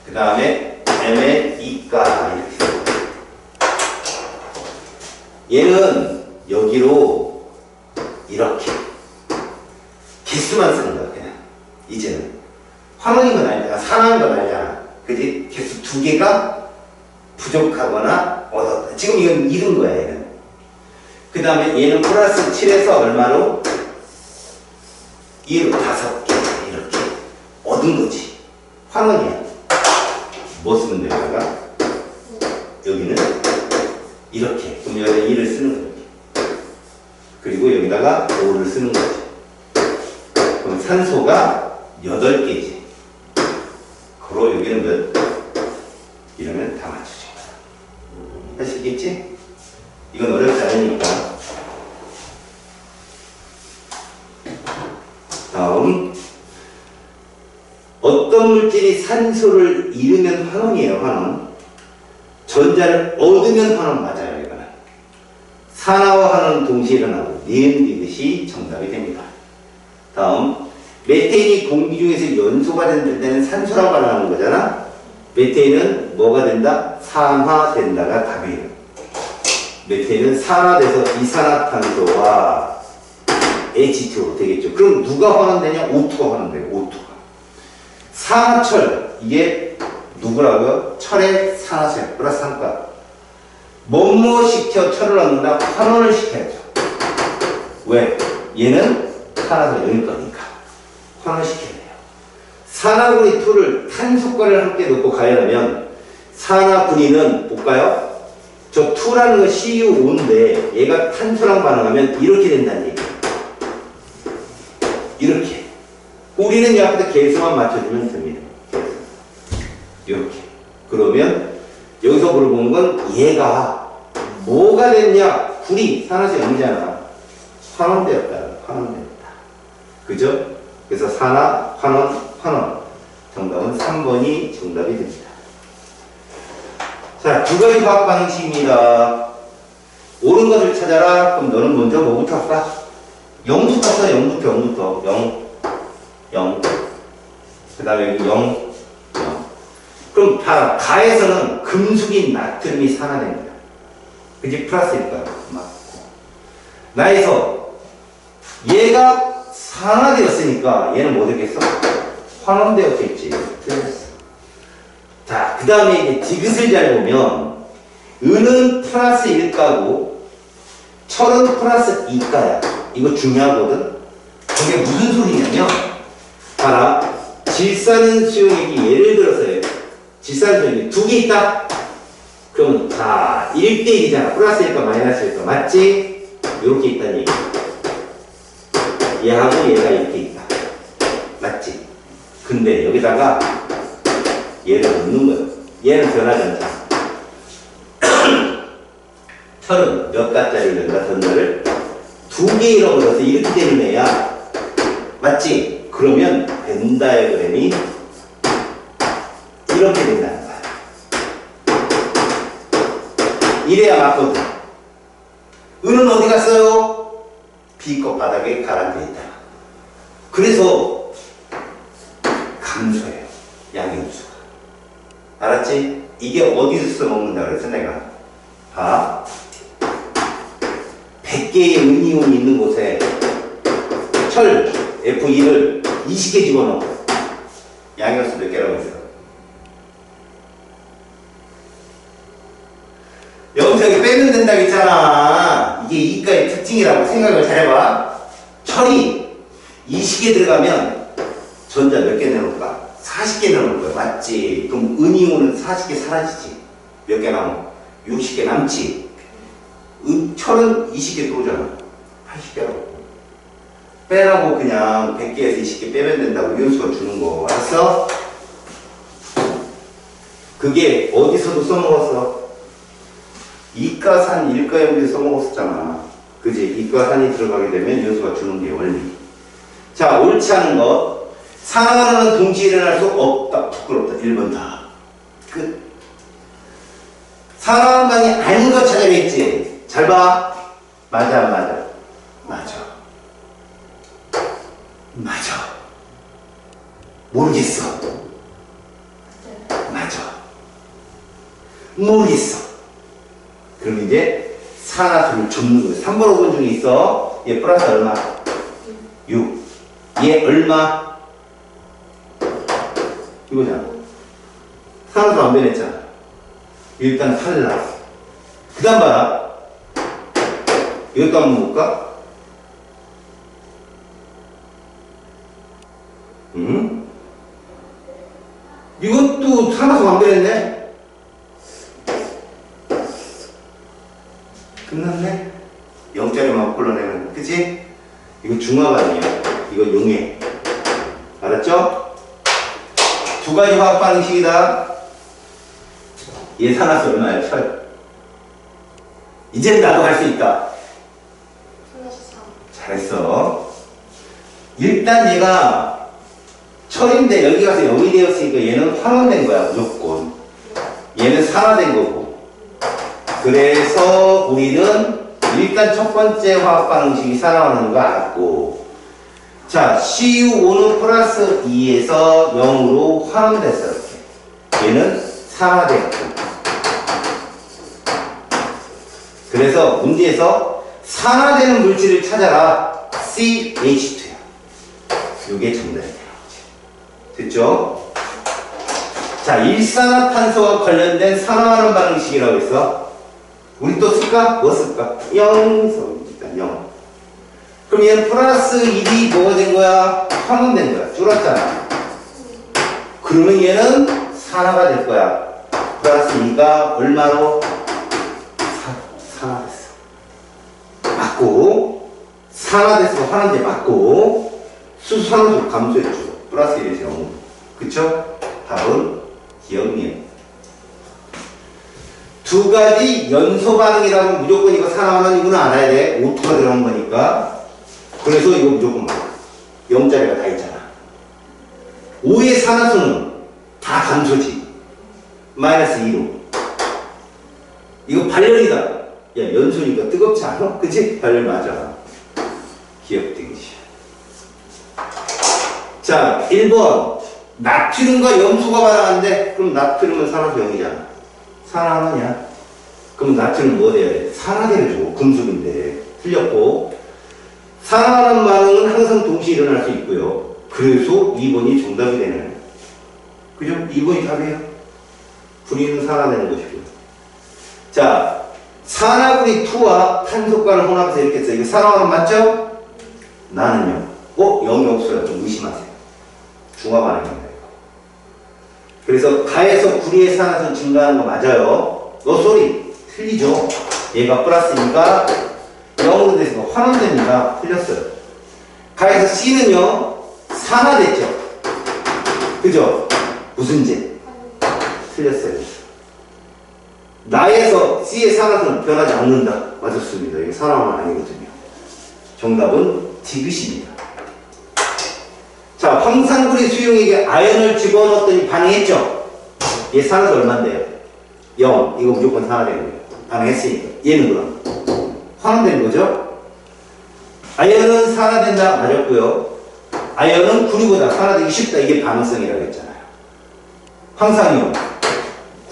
그 다음에 MN2가 이렇게. 얘는 여기로 이렇게 개수만 쓰는 거야, 그냥. 이제는. 환원인 건 아니잖아. 산화한 건 아니잖아. 그지? 개수 2개가 부족하거나 얻었다. 지금 이건 잃은 거야, 얘는. 그 다음에 얘는 플러스 7에서 얼마로? 2로 5개. 이렇게. 얻은 거지. 환원이야. 뭐 쓰면 돼요, 여기가? 여기는 이렇게. 그럼 여기다 2를 쓰는 거지. 그리고 여기다가 5를 쓰는 거지. 그럼 산소가 8개지. 그로 여기는 몇? 이러면 다 맞추죠. 할 수 있겠지? 이건 어렵지 않으니까. 다음. 어떤 물질이 산소를 잃으면 환원이에요, 환원. 전자를 얻으면 환원 맞아요, 이거는. 산화와 환원 동시에 일어나고, 니은디듯이 정답이 됩니다. 다음. 메테인이 공기 중에서 연소가 될 때는 산소라고 말하는 거잖아. 메테인은 뭐가 된다? 산화된다가 답이에요. 메테인은 산화돼서 이산화탄소와 H2로 되겠죠. 그럼 누가 환원되냐? O2가 환원돼요. O2가. 산화철, 이게 누구라고요? 철의 산화철 플러스 3가. 뭐뭐 시켜 철을 얻는다? 환원을 시켜야죠. 왜? 얘는 산화서 여길 거니까. 환원시켜야 돼요. 산화분이 2를 탄소가를 함께 넣고 가열하면 산화분이는 볼까요? 저 2라는 건 CuO인데 얘가 탄소랑 반응하면 이렇게 된다는 얘기예요. 이렇게. 우리는 이 앞에다 개수만 맞춰주면 됩니다. 이렇게. 그러면 여기서 물어보는 건 얘가 뭐가 됐냐? 불이 산화제 0이잖아. 환원되었다. 환원되었다. 그죠? 그래서 산화, 환원, 환원. 정답은 3번이 정답이 됩니다. 자, 두 가지 화학 방식입니다. 옳은 것을 찾아라. 그럼 너는 먼저 뭐부터 할까? 0부터 써. 0부터, 0부터. 0, 0. 그 다음에 여기 0, 0. 그럼 다, 가에서는 금속인 나트륨이 산화된 거야. 그지? 플러스일 거야. 맞고. 나에서 얘가 산화되었으니까 얘는 뭐 되겠어? 환원되었겠지. 틀렸어. 자, 그 다음에 이제 디귿을 잘 보면 은은 플러스 1가고 철은 플러스 2가야. 이거 중요하거든. 그게 무슨 소리냐면 봐라. 질산은 수용액이 예를 들어서요. 질산 수용액이 2개 있다. 그럼 자 1대1이잖아. 플러스 1가 마이너스 1가 맞지? 이렇게 있다는 얘기야. 얘하고 얘가 이렇게 있다. 맞지? 근데 여기다가 얘를 넣는 거예요. 얘는 변하지 않잖아. 철은 몇 가짜리를 넣는다? 전자를 2개 잃어버려서 이렇게 되는 애야. 맞지? 그러면 벤 다이어그램이 이렇게 된다는 거야. 맞거든. 은은 어디 갔어요? B컵 바닥에 가라앉아 있다. 그래서 감소해요. 양염수가. 알았지? 이게 어디서 써먹는다 그랬어 내가. 봐. 100개의 은이온이 있는 곳에 철 F2를 20개 집어넣어. 양염수 몇 개라고 했어? 여기서 여기 빼면 된다고 했잖아. 이게 이과의 특징이라고 생각을 잘해봐. 철이 20개 들어가면 전자 몇 개 내놓을까? 40개 내놓을 거야. 맞지? 그럼 은이온은 40개 사라지지. 몇 개 남아? 60개 남지. 철은 20개 들어오잖아. 80개라고. 빼라고 그냥 100개에서 20개 빼면 된다고 이온수가 주는 거. 알았어? 그게 어디서도 써먹었어? 이과산, 일과용지에 써먹었었잖아. 그지? 이과산이 들어가게 되면 이온수가 주는 게 원리. 자, 옳지 않은 것. 산화는 동시에 일어날 수 없다. 부끄럽다. 1번 다. 끝. 산화방이 아닌 거 찾아냈지? 잘 봐. 맞아, 맞아. 맞아. 맞아. 모르겠어. 맞아. 모르겠어. 그럼 이제 산화수를 줍는 거예요. 3번, 5번 중에 있어. 얘 플러스 얼마? 6. 얘 얼마? 이거잖아. 산화수 안 변했잖아. 일단 탈락. 그 다음 봐라. 이것도 한번 볼까? 이것도 산화수 안 변했네. 끝났네. 0짜리만 골라내면. 그치? 이거 중화가 아니에요. 이거 용해. 알았죠? 두 가지 화학 반응식이다. 얘 산화수 얼마야? 철. 이제는 나도 할 수 있다. 잘했어. 일단 얘가 철인데 여기 가서 영이 되었으니까 얘는 환원된 거야. 무조건. 얘는 산화된 거고. 그래서 우리는 일단 첫 번째 화학 반응식이 산화하는 거 알았고, 자, CU5는 플러스 2에서 0으로 환원됐어. 이렇게. 얘는 산화됐고. 그래서 문제에서 산화되는 물질을 찾아라. CH2야. 이게 정답이에요. 됐죠? 자, 일산화탄소와 관련된 산화하는 반응식이라고 했어. 우리 또 쓸까? 뭐 쓸까? 0서 일단 0. 그럼 얘는 플러스 1이 뭐가 된 거야? 환원된 거야. 줄었잖아. 그러면 얘는 산화가 될 거야. 플러스 2가 얼마로? 산화됐어. 맞고, 산화돼서 환원제 맞고, 수산화도 감소했죠. 플러스 1에서 0. 그쵸? 답은 기억이에요. 두 가지 연소 반응이라면 무조건 이거 산화하는 이거는 알아야 돼. 오토가 들어간 거니까. 그래서 이거 무조건 맞아. 0짜리가 다 있잖아. 5의 산화수는 다 감소지. 마이너스 2로. 이거 발열이다. 야, 연소니까 뜨겁지 않아? 그치? 발열 맞아. 기억되기지. 자, 1번. 나트륨과 염소가 반응하는데, 그럼 나트륨은 산화수 0이잖아. 산화하느냐? 그럼 나트륨은 뭐 돼야 돼? 산화돼야죠. 금속인데. 틀렸고. 산화하는 반응은 항상 동시에 일어날 수 있고요. 그래서 2번이 정답이 되는. 그죠? 2번이 답이에요. 분위는 산화되는 것이고요. 자, 산화구리 2와 탄소가를 혼합해서 이렇게 써. 이거 산화하는 맞죠? 나는요. 0이 없어요. 좀 의심하세요. 중화 반응입니다. 그래서 가에서 구리의 산화수는 증가하는 거 맞아요. 소리 틀리죠. 얘가 플러스 2가 0으로 돼서 환원됩니다. 틀렸어요. 가에서 C는요 산화됐죠. 그죠? 무슨 제? 틀렸어요. 나에서 C의 산화수는 변하지 않는다. 맞았습니다. 이게 산화는 아니거든요. 정답은 디귿입니다. 자, 황산구리 수용액에 아연을 집어넣었더니 반응했죠? 얘 산화수 얼만데요? 0. 이거 무조건 산화되는 거예요. 반응했으니까. 얘는 그럼 환원된 거죠? 아연은 산화된다. 맞았고요. 아연은 구리보다 산화되기 쉽다. 이게 반응성이라고 했잖아요. 황산이온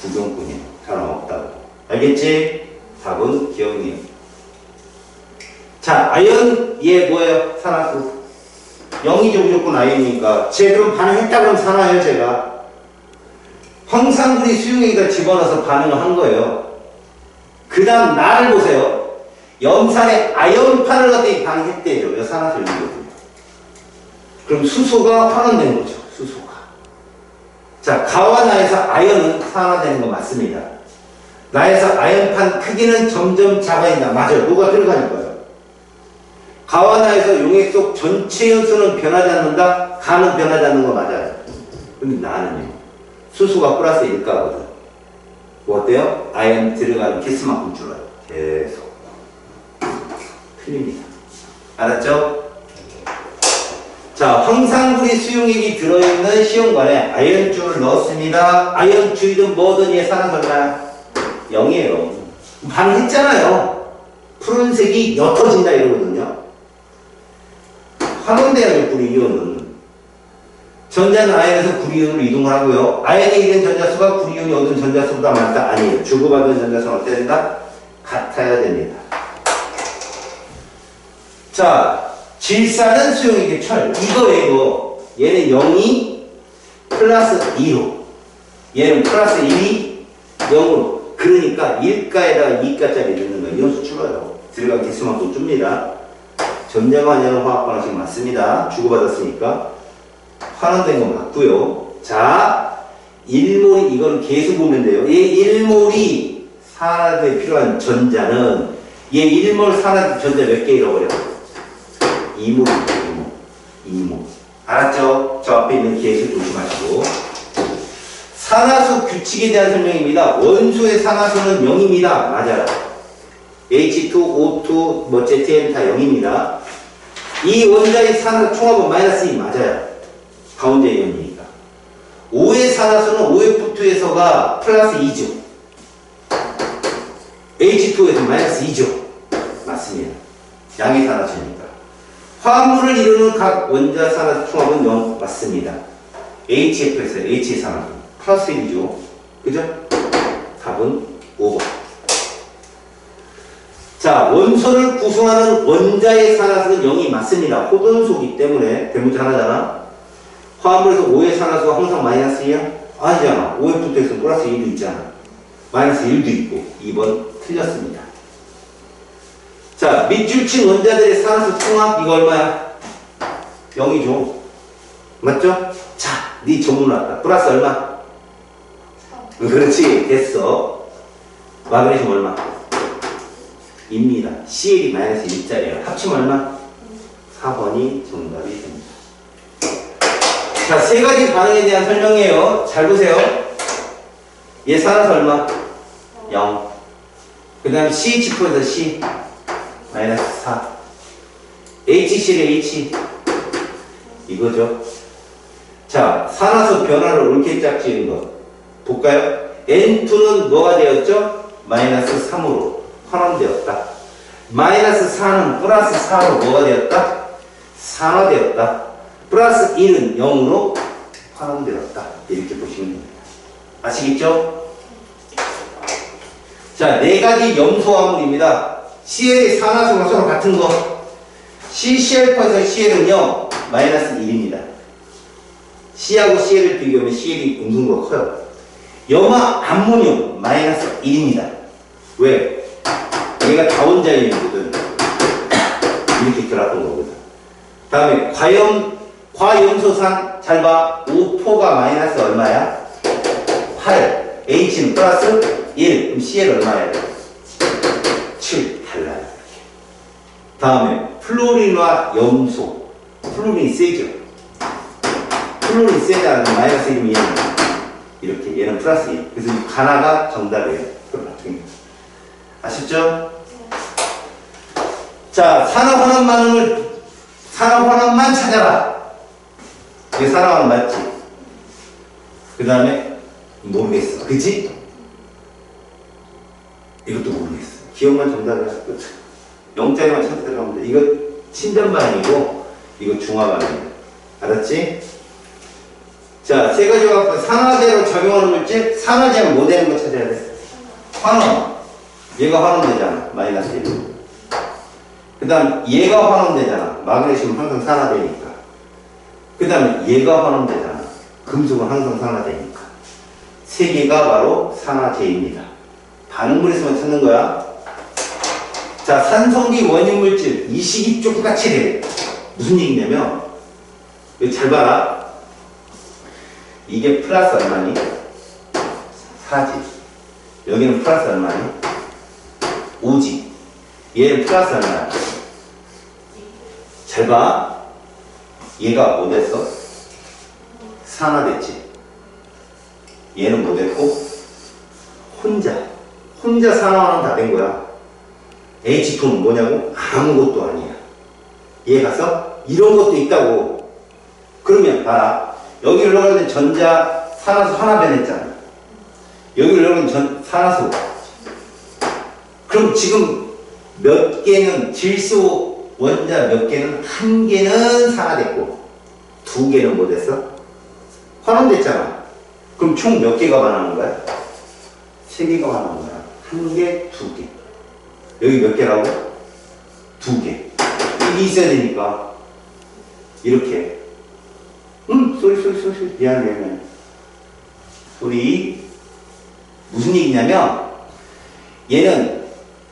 구경꾼이에요. 산화 없다고. 알겠지? 답은 기억이에요. 자, 아연 얘 뭐예요? 산화수 0이죠. 무조건 아연이니까. 쟤 그럼 반응했다 그러면 산화예요. 제가 황산구리 수용액에다 집어넣어서 반응을 한 거예요. 그 다음 나를 보세요. 염산에 아연판을 갖다 반응했대죠. 이거 산화수 1이거든요. 그럼 수소가 환원된 거죠. 수소가. 자, 가와 나에서 아연은 산화되는 거 맞습니다. 나에서 아연판 크기는 점점 작아진다. 맞아요. 뭐가 들어가니까요. 가와 나에서 용액 속 전체 연수는 변하지 않는다. 가는 변하지 않는 거 맞아요. 근데 나는요. 수소가 플러스 1가거든. 뭐 어때요? 아연 들어가는 개수만큼 줄어요. 계속. 틀립니다. 알았죠? 자, 황산구리 수용액이 들어있는 시험관에 아연주를 넣었습니다. 아연주이든 뭐든 얘 산화설마 0이에요. 반응했잖아요. 푸른색이 옅어진다 이러거든요. 환원돼야죠, 구리이온은. 전자는 아연에서 구리이온으로 이동을 하고요. 아연이 잃은 전자수가 구리이온이 얻은 전자수보다 많다? 아니에요. 주고받은 전자수는 어때야 된다? 같아야 됩니다. 자, 질산은 수용액의 철. 이거. 얘는 0이 플러스 2로. 얘는 플러스 1이 0으로. 그러니까 1가에다가 2가짜리 넣는 거예요. 이온수 줄어요. 들어간 개수만큼 줍니다. 점자가 아니라 화학 방식 맞습니다. 주고받았으니까. 환원된 거 맞고요. 자, 1몰이 이건 계속 보면 돼요. 얘 1몰이 산화에 필요한 전자는 얘 1몰 산화 전자 몇 개 잃어버려? 2몰. 알았죠? 저 앞에 있는 계수 조심하시고. 산화수 규칙에 대한 설명입니다. 원소의 산화수는 0입니다. 맞아요. H2, O2, 뭐 ZN 다 0입니다. 이 원자의 산화 총합은 마이너스 2 맞아요. 가운데 이온이니까. 5의 산화수는 OF2에서가 플러스 2죠. H2에서 마이너스 2죠. 맞습니다. 양의 산화수니까. 화합물을 이루는 각 원자 산화수 총합은 0 맞습니다. HF에서 H의 산화수 플러스 1이죠. 그죠? 답은 5번. 자, 원소를 구성하는 원자의 산화수는 0이 맞습니다. 호돈소이기 때문에 대문자 하나잖아. 화합물에서 5의 산화수가 항상 마이너스 2야? 아니잖아. 5의 붙어있으면 플러스 1도 있잖아. 마이너스 1도 있고. 2번 틀렸습니다. 자, 밑줄친 원자들의 산화수 총합 이거 얼마야? 0이죠. 맞죠? 자, 네 전문 왔다. 플러스 얼마? 3. 그렇지. 됐어. 마그네슘 얼마? 입니다. CL이 마이너스 1짜리예요. 합치면 얼마? 4번이 정답이 됩니다. 자, 세 가지 반응에 대한 설명이에요. 잘 보세요. 얘 산화수 얼마? 0. 그 다음에 CH4에서 C 마이너스 4. HCl에 H 이거죠. 자, 산화수 변화를 옳게 짝지은 거 볼까요? N2는 뭐가 되었죠? 마이너스 3으로 환원되었다. 마이너스 4는 플러스 4로 뭐가 되었다? 산화되었다. 플러스 1은 0으로 환원되었다. 이렇게 보시면 됩니다. 아시겠죠? 자, 네 가지 염소화물입니다. CL의 산화수가 서로 같은 거. CCl%에서 CL은요, 마이너스 1입니다. C하고 CL을 비교하면 CL이 음성도가 커요. 염화 암모늄 마이너스 1입니다. 왜? 얘가 다원자이거든. 이렇게 들어갔던 거거든. 다음에 과염소산 잘 봐. O4가 마이너스 얼마야? 8. H는 플러스 1. 그럼 CL 얼마야? 7. 달라요. 다음에 플로린과 염소. 플로린이 세죠. 플로린이 세다는 마이너스 1이면 얘는 이렇게. 얘는 플러스 1. 그래서 이 가나가 정답이에요. 아셨죠? 자, 산화환원만 찾아라. 이게 산화환원 맞지? 그 다음에 모르겠어. 그치? 이것도 모르겠어. 기억만 정답이야. 0짜리만 찾아 들어가면 돼. 이거 친전 반응이고 이거 중화 반응이야. 알았지? 자, 세 가지 갖고 산화제로 작용하는 물질, 산화제는 뭐 되는 거 찾아야 돼? 환원. 얘가 환원되잖아. 마이너스 1. 그 다음 얘가 환원되잖아. 마그네슘은 항상 산화되니까. 그 다음에 얘가 환원되잖아. 금속은 항상 산화되니까. 세 개가 바로 산화제입니다. 반응물에서만 찾는 거야. 자, 산성비 원인 물질 이 식이 똑같이 돼. 무슨 얘기냐면 이거 잘 봐라. 이게 플러스 얼마니? 4지. 여기는 플러스 얼마니? 5지. 얘는 플러스 얼마야? 잘 봐. 얘가 뭐 됐어? 산화됐지. 얘는 뭐 됐고? 혼자 산화하면 다 된 거야. H2는 뭐냐고? 아무것도 아니야. 얘 가서 이런 것도 있다고. 그러면 봐라. 여기 올라가는 전자 산화수 하나 변했잖아. 여기 올라가는 산화수. 그럼 지금 몇 개는 질소 원자 몇 개는 한 개는 산화됐고 두 개는 뭐 됐어? 환원됐잖아. 그럼 총 몇 개가 반응하는 거야? 세 개가 반응하는 거야. 한 개, 두 개. 여기 몇 개라고? 두 개. 이게 있어야 되니까 이렇게. 소리. 미안해. 소리. 무슨 얘기냐면, 얘는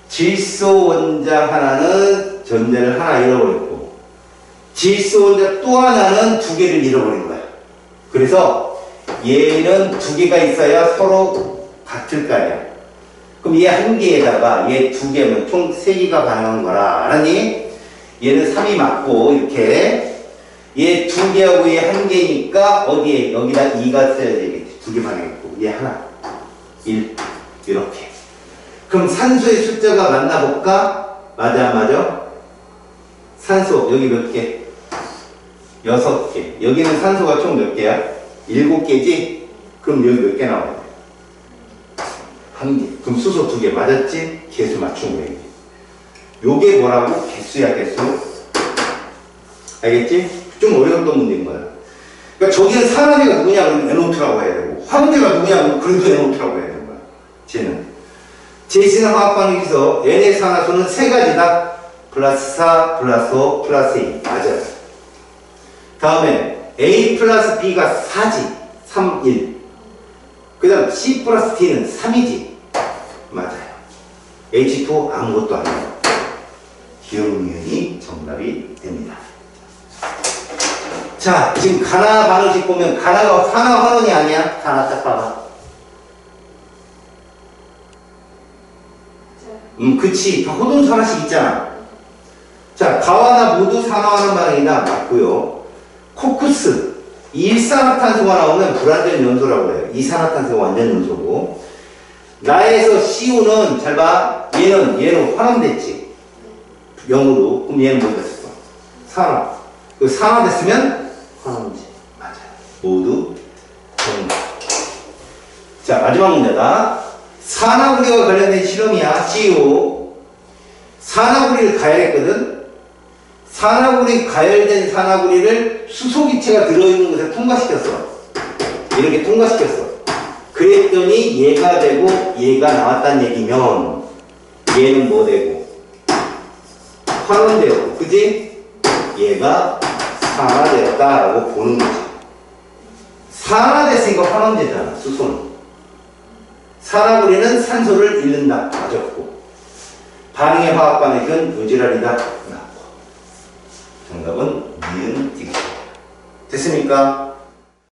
질소 원자 하나는 전자를 하나 잃어버렸고, 질소 원자 또 하나는 두 개를 잃어버린 거야. 그래서 얘는 두 개가 있어야 서로 같을 거 아니야. 그럼 얘 한 개에다가 얘 두 개면 총 세 개가 반응한 거라. 알았니? 얘는 3이 맞고, 이렇게. 얘 두 개하고 얘 한 개니까 어디에 여기다 2가 써야 되겠지. 두 개 반응했고 얘 하나 1 이렇게. 그럼 산소의 숫자가 맞나 볼까? 맞아 안 맞아? 산소 여기 몇 개? 6개. 여기는 산소가 총 몇 개야? 7개지? 그럼 여기 몇 개 나와야 돼? 한 개. 그럼 수소 2개 맞았지? 개수 맞춘 거야. 요게 뭐라고? 개수야 개수. 알겠지? 좀 어려웠던 문제인 거야. 그러니까 저기는 산화제가 누구냐 그러면 NO2라고 해야 되고 화학제가 누구냐 그러면 그래도 NO2라고 해야 되는 거야. 쟤는. 제시는 화학반응에서 N의 산화수는 세 가지다. 플러스 4, 플러스 5, 플러스 2. 맞아요. 다음에 A 플러스 B가 4지. 3, 1. 그 다음 C 플러스 T는 3이지. 맞아요. H2 아무것도 아니에요. 기억니은이 정답이 됩니다. 자, 지금 가나 반응식 보면 가나가 산화 환원이 아니야? 가나 딱 봐봐. 그치. 다 호돈 산화식 있잖아. 자, 가와나 모두 산화하는 반응이다. 맞고요. 코쿠스. 일산화탄소가 나오면 불완전 연소라고 해요. 이산화탄소가 완전 연소고. 나에서 CO는 잘 봐. 얘는 환원됐지. 0으로. 그럼 얘는 뭐 됐어? 산화. 그 산화됐으면 환원제. 맞아요. 모두 정답. 자, 마지막 문제다. 산화구리와 관련된 실험이야. CO. 산화구리를 가열했거든. 산화구리 가열된 산화구리를 수소기체가 들어있는 곳에 통과시켰어. 이렇게 통과시켰어. 그랬더니 얘가 되고 얘가 나왔다는 얘기면 얘는 뭐 되고 환원되고, 그지? 얘가 산화되었다라고 보는 거지. 산화됐으니까 환원되잖아, 수소는. 산화구리는 산소를 잃는다. 맞았고. 반응의 화학 반응식은 요지랄이다. 맞고. 정답은 니은 딕션. 됐습니까?